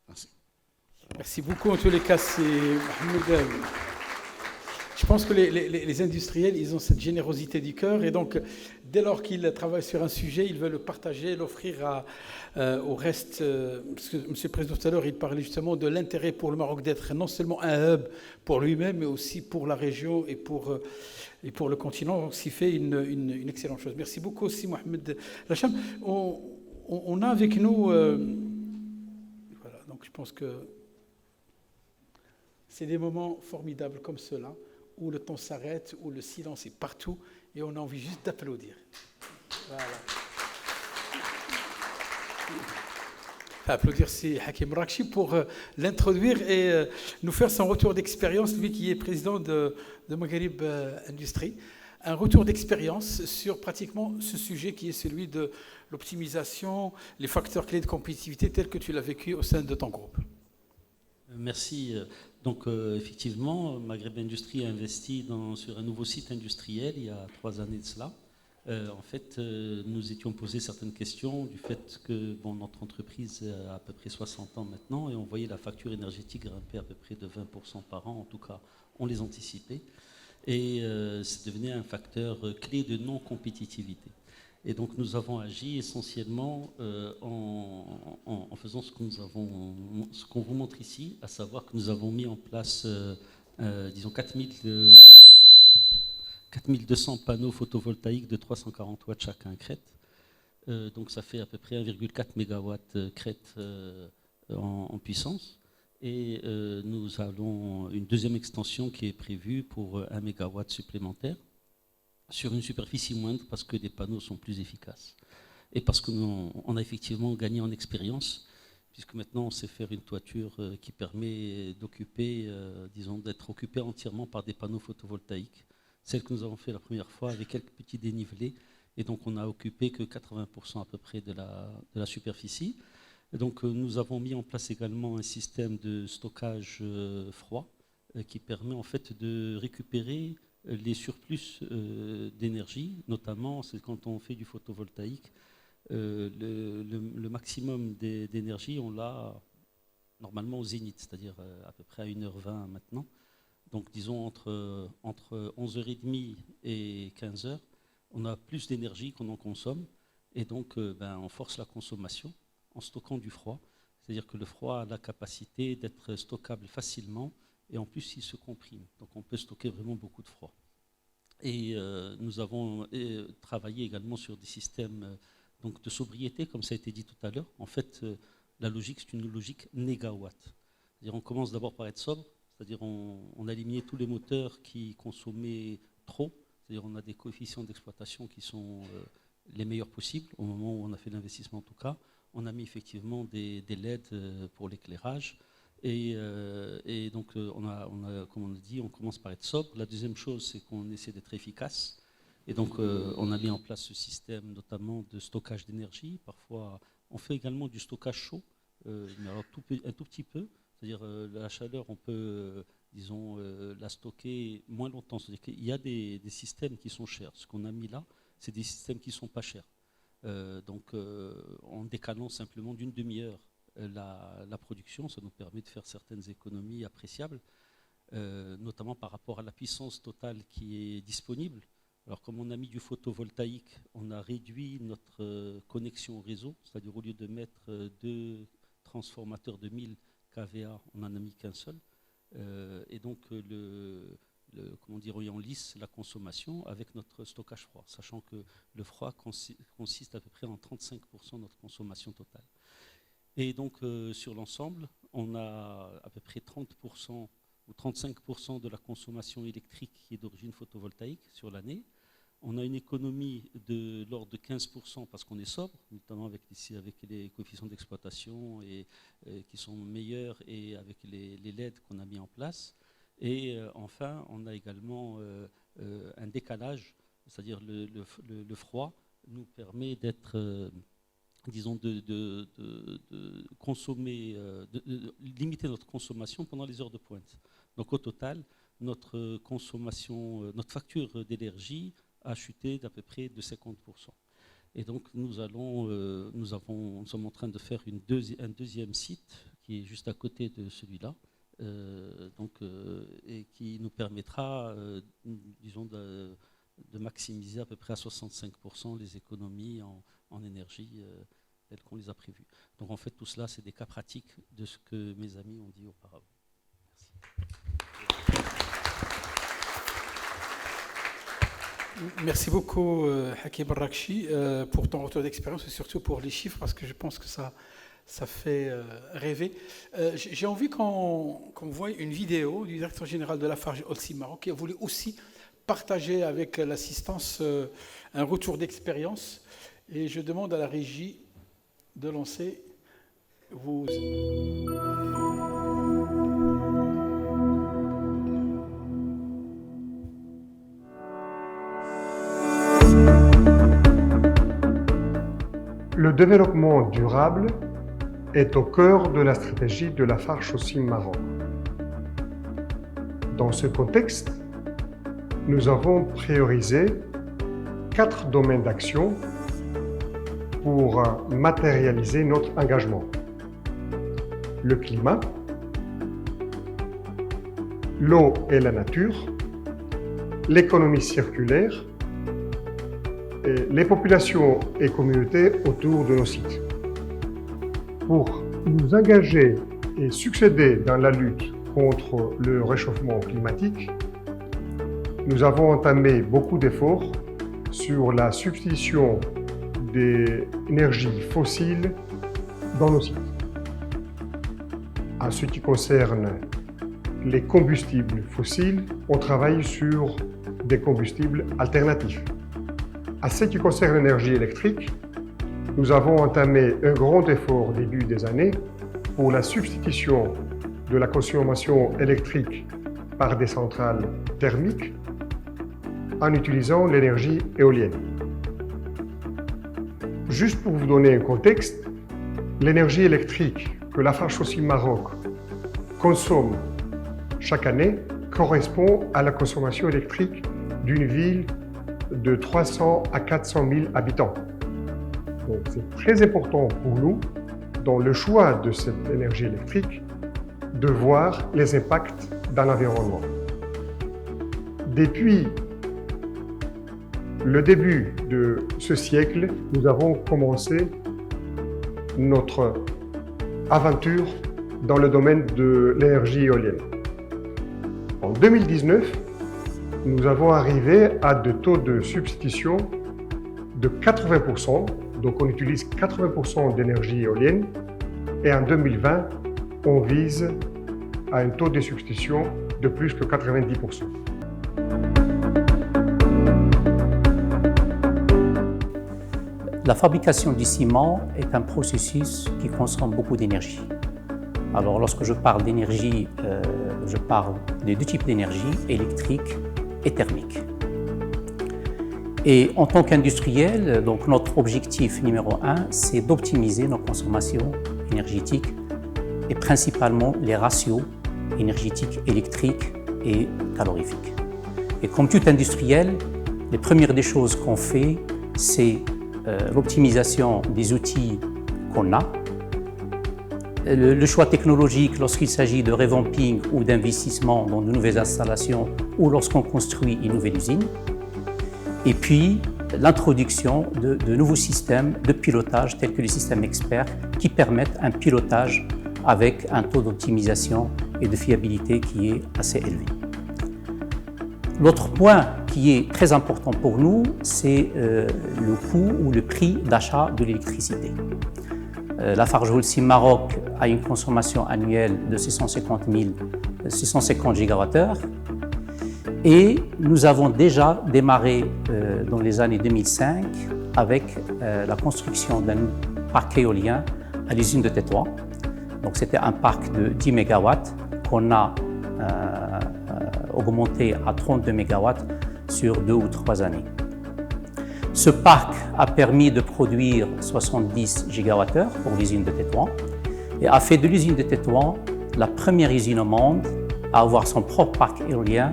[SPEAKER 7] Merci.
[SPEAKER 1] Merci beaucoup. En tous les cas, c'est Mohamed. Je pense que les industriels, ils ont cette générosité du cœur et donc, dès lors qu'ils travaillent sur un sujet, ils veulent le partager, l'offrir au reste. Parce que M. le Président, tout à l'heure, il parlait justement de l'intérêt pour le Maroc d'être non seulement un hub pour lui-même, mais aussi pour la région et pour le continent, donc ce qui fait une excellente chose. Merci beaucoup aussi, Mohamed Lacham. On a avec nous... voilà, donc je pense que c'est des moments formidables comme ceux-là, où le temps s'arrête, où le silence est partout, et on a envie juste d'applaudir. Voilà. Applaudir, c'est Hakim Rakchi pour l'introduire et nous faire son retour d'expérience, lui qui est président de Maghreb Industrie. Un retour d'expérience sur pratiquement ce sujet qui est celui de l'optimisation, les facteurs clés de compétitivité tels que tu l'as vécu au sein de ton groupe.
[SPEAKER 8] Merci. Donc effectivement, Maghreb Industrie a investi sur un nouveau site industriel il y a 3 années de cela. En fait, nous étions posés certaines questions du fait que notre entreprise a à peu près 60 ans maintenant et on voyait la facture énergétique grimper à peu près de 20% par an. En tout cas, on les anticipait. Et ça devenait un facteur clé de non-compétitivité. Et donc nous avons agi essentiellement en faisant ce qu'on vous montre ici, à savoir que nous avons mis en place, disons, 4200 panneaux photovoltaïques de 340 watts chacun crête. Donc ça fait à peu près 1,4 MW crête en puissance. Et nous avons une deuxième extension qui est prévue pour 1 MW supplémentaire, sur une superficie moindre parce que les panneaux sont plus efficaces. Et parce qu'on a effectivement gagné en expérience, puisque maintenant on sait faire une toiture qui permet d'occuper, disons, d'être occupée entièrement par des panneaux photovoltaïques. Celle que nous avons fait la première fois avec quelques petits dénivelés, et donc on n'a occupé que 80% à peu près de la superficie. Et donc nous avons mis en place également un système de stockage froid qui permet en fait de récupérer les surplus d'énergie, notamment c'est quand on fait du photovoltaïque, le maximum d'énergie, on l'a normalement au zénith, c'est-à-dire à peu près à 1h20 maintenant. Donc disons entre 11h30 et 15h, on a plus d'énergie qu'on en consomme, et donc on force la consommation en stockant du froid. C'est-à-dire que le froid a la capacité d'être stockable facilement, et en plus il se comprime. Donc on peut stocker vraiment beaucoup de froid. Et nous avons travaillé également sur des systèmes donc de sobriété, comme ça a été dit tout à l'heure. En fait, la logique, c'est une logique négawatt. C'est-à-dire on commence d'abord par être sobre, c'est-à-dire on a éliminé tous les moteurs qui consommaient trop, c'est-à-dire on a des coefficients d'exploitation qui sont les meilleurs possibles, au moment où on a fait l'investissement en tout cas. On a mis effectivement des LED pour l'éclairage, et donc comme on a dit, on commence par être sobre. La deuxième chose, c'est qu'on essaie d'être efficace, et donc on a mis en place ce système notamment de stockage d'énergie. Parfois, on fait également du stockage chaud, mais alors un tout petit peu. C'est-à-dire la chaleur, on peut, disons, la stocker moins longtemps. C'est-à-dire qu'il y a des systèmes qui sont chers. Ce qu'on a mis là, c'est des systèmes qui ne sont pas chers. Donc en décalant simplement d'une demi-heure la production, ça nous permet de faire certaines économies appréciables, notamment par rapport à la puissance totale qui est disponible. Alors comme on a mis du photovoltaïque, on a réduit notre connexion au réseau, c'est-à-dire au lieu de mettre 2 transformateurs de 1000 kVA, on n'en a mis qu'un seul, et donc comment dire, on lisse la consommation avec notre stockage froid, sachant que le froid consiste à peu près en 35% de notre consommation totale. Et donc sur l'ensemble, on a à peu près 30% ou 35% de la consommation électrique qui est d'origine photovoltaïque sur l'année. On a une économie de l'ordre de 15% parce qu'on est sobre, notamment avec les coefficients d'exploitation qui sont meilleurs, et avec les LED qu'on a mis en place. Et enfin, on a également un décalage, c'est-à-dire le froid nous permet d'être, disons, de consommer, de limiter notre consommation pendant les heures de pointe. Donc au total, notre consommation, notre facture d'énergie a chuté d'à peu près de 50%. Et donc nous sommes en train de faire un deuxième site qui est juste à côté de celui-là, et qui nous permettra, disons, de maximiser à peu près à 65% les économies en énergie telles qu'on les a prévues. Donc en fait tout cela, c'est des cas pratiques de ce que mes amis ont dit auparavant.
[SPEAKER 1] Merci beaucoup, Hakim Al-Rakchi, pour ton retour d'expérience et surtout pour les chiffres, parce que je pense que ça fait rêver. J'ai envie qu'on voie une vidéo du directeur général de Lafarge Holcim Maroc, qui a voulu aussi partager avec l'assistance un retour d'expérience. Et je demande à la régie de lancer vos...
[SPEAKER 9] Le développement durable est au cœur de la stratégie de Lafarge Holcim Maroc. Dans ce contexte, nous avons priorisé 4 domaines d'action pour matérialiser notre engagement. Le climat, l'eau et la nature, l'économie circulaire et les populations et communautés autour de nos sites. Pour nous engager et succéder dans la lutte contre le réchauffement climatique, nous avons entamé beaucoup d'efforts sur la substitution des énergies fossiles dans nos sites. En ce qui concerne les combustibles fossiles, on travaille sur des combustibles alternatifs. En ce qui concerne l'énergie électrique, nous avons entamé un grand effort au début des années pour la substitution de la consommation électrique par des centrales thermiques en utilisant l'énergie éolienne. Juste pour vous donner un contexte, l'énergie électrique que Lafarge Holcim Maroc consomme chaque année correspond à la consommation électrique d'une ville de 300 à 400 000 habitants. Donc c'est très important pour nous, dans le choix de cette énergie électrique, de voir les impacts dans l'environnement. Depuis le début de ce siècle, nous avons commencé notre aventure dans le domaine de l'énergie éolienne. En 2019, nous avons arrivé à des taux de substitution de 80%, donc on utilise 80% d'énergie éolienne, et en 2020, on vise à un taux de substitution de plus que 90%.
[SPEAKER 10] La fabrication du ciment est un processus qui consomme beaucoup d'énergie. Alors lorsque je parle d'énergie, je parle de deux types d'énergie, électrique et thermique. Et en tant qu'industriel, donc notre objectif numéro 1, c'est d'optimiser nos consommations énergétiques et principalement les ratios énergétiques électriques et calorifiques. Et comme tout industriel, les premières des choses qu'on fait, c'est l'optimisation des outils qu'on a, le choix technologique lorsqu'il s'agit de revamping ou d'investissement dans de nouvelles installations ou lorsqu'on construit une nouvelle usine, et puis l'introduction de nouveaux systèmes de pilotage tels que les systèmes experts qui permettent un pilotage avec un taux d'optimisation et de fiabilité qui est assez élevé. L'autre point qui est très important pour nous, c'est le coût ou le prix d'achat de l'électricité. Lafarge Holcim Maroc a une consommation annuelle de 650 gigawattheures et nous avons déjà démarré dans les années 2005 avec la construction d'un parc éolien à l'usine de Tétouan. Donc c'était un parc de 10 MW qu'on a augmenté à 32 MW sur 2 ou 3 années. Ce parc a permis de produire 70 gigawattheures pour l'usine de Tétouan et a fait de l'usine de Tétouan la première usine au monde à avoir son propre parc éolien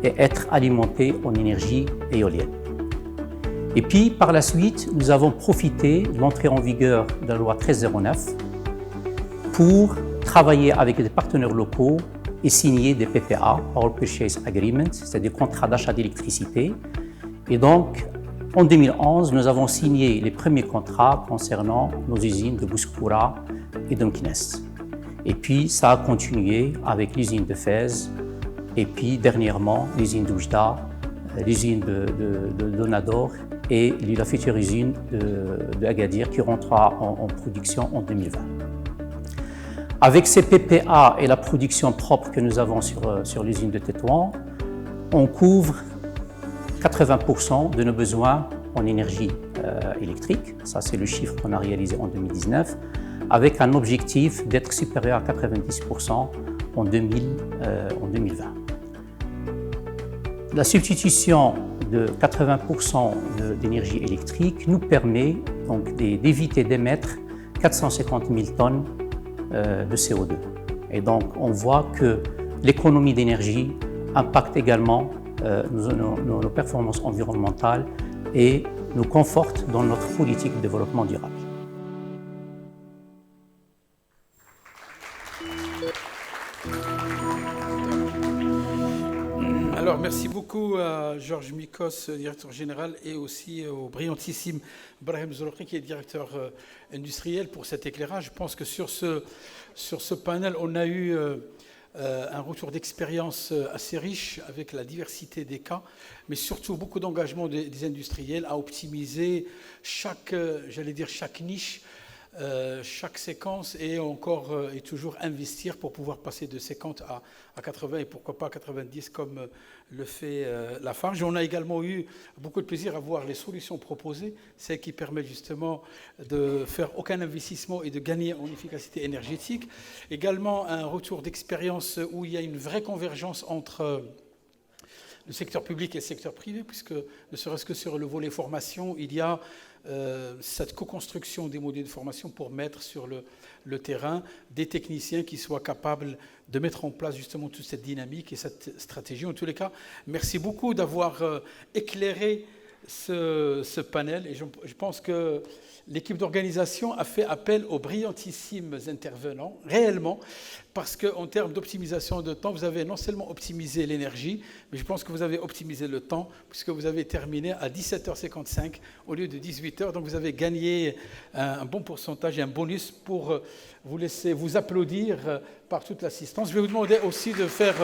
[SPEAKER 10] et être alimentée en énergie éolienne. Et puis, par la suite, nous avons profité de l'entrée en vigueur de la loi 1309 pour travailler avec des partenaires locaux et signer des PPA, Power Purchase Agreements, c'est-à-dire des contrats d'achat d'électricité. Et donc, en 2011, nous avons signé les premiers contrats concernant nos usines de Bouskoura et de Mkines. Et puis, ça a continué avec l'usine de Fès, et puis dernièrement, l'usine d'Oujda, l'usine de Donador et la future usine de Agadir qui rentrera en production en 2020. Avec ces PPA et la production propre que nous avons sur l'usine de Tétouan, on couvre 80% de nos besoins en énergie électrique. Ça, c'est le chiffre qu'on a réalisé en 2019, avec un objectif d'être supérieur à 90% en 2020. La substitution de 80% d'énergie électrique nous permet donc d'éviter d'émettre 450 000 tonnes de CO2. Et donc, on voit que l'économie d'énergie impacte également nos performances environnementales et nous conforte dans notre politique de développement durable.
[SPEAKER 1] Alors, merci beaucoup à Georges Mikos, directeur général, et aussi au brillantissime Brahim Zolokhi, qui est directeur industriel, pour cet éclairage. Je pense que sur ce panel, on a eu un retour d'expérience assez riche avec la diversité des cas, mais surtout beaucoup d'engagement des industriels à optimiser chaque niche, chaque séquence et toujours investir pour pouvoir passer de 50 à 80 et pourquoi pas 90 comme le fait Lafarge. On a également eu beaucoup de plaisir à voir les solutions proposées, celles qui permettent justement de faire aucun investissement et de gagner en efficacité énergétique. Également un retour d'expérience où il y a une vraie convergence entre le secteur public et le secteur privé, puisque ne serait-ce que sur le volet formation, il y a cette co-construction des modules de formation pour mettre sur le terrain des techniciens qui soient capables de mettre en place justement toute cette dynamique et cette stratégie. En tous les cas, merci beaucoup d'avoir éclairé ce panel, et je pense que l'équipe d'organisation a fait appel aux brillantissimes intervenants, réellement, parce qu'en termes d'optimisation de temps, vous avez non seulement optimisé l'énergie, mais je pense que vous avez optimisé le temps, puisque vous avez terminé à 17h55 au lieu de 18h, donc vous avez gagné un bon pourcentage et un bonus pour vous laisser vous applaudir par toute l'assistance. Je vais vous demander aussi de faire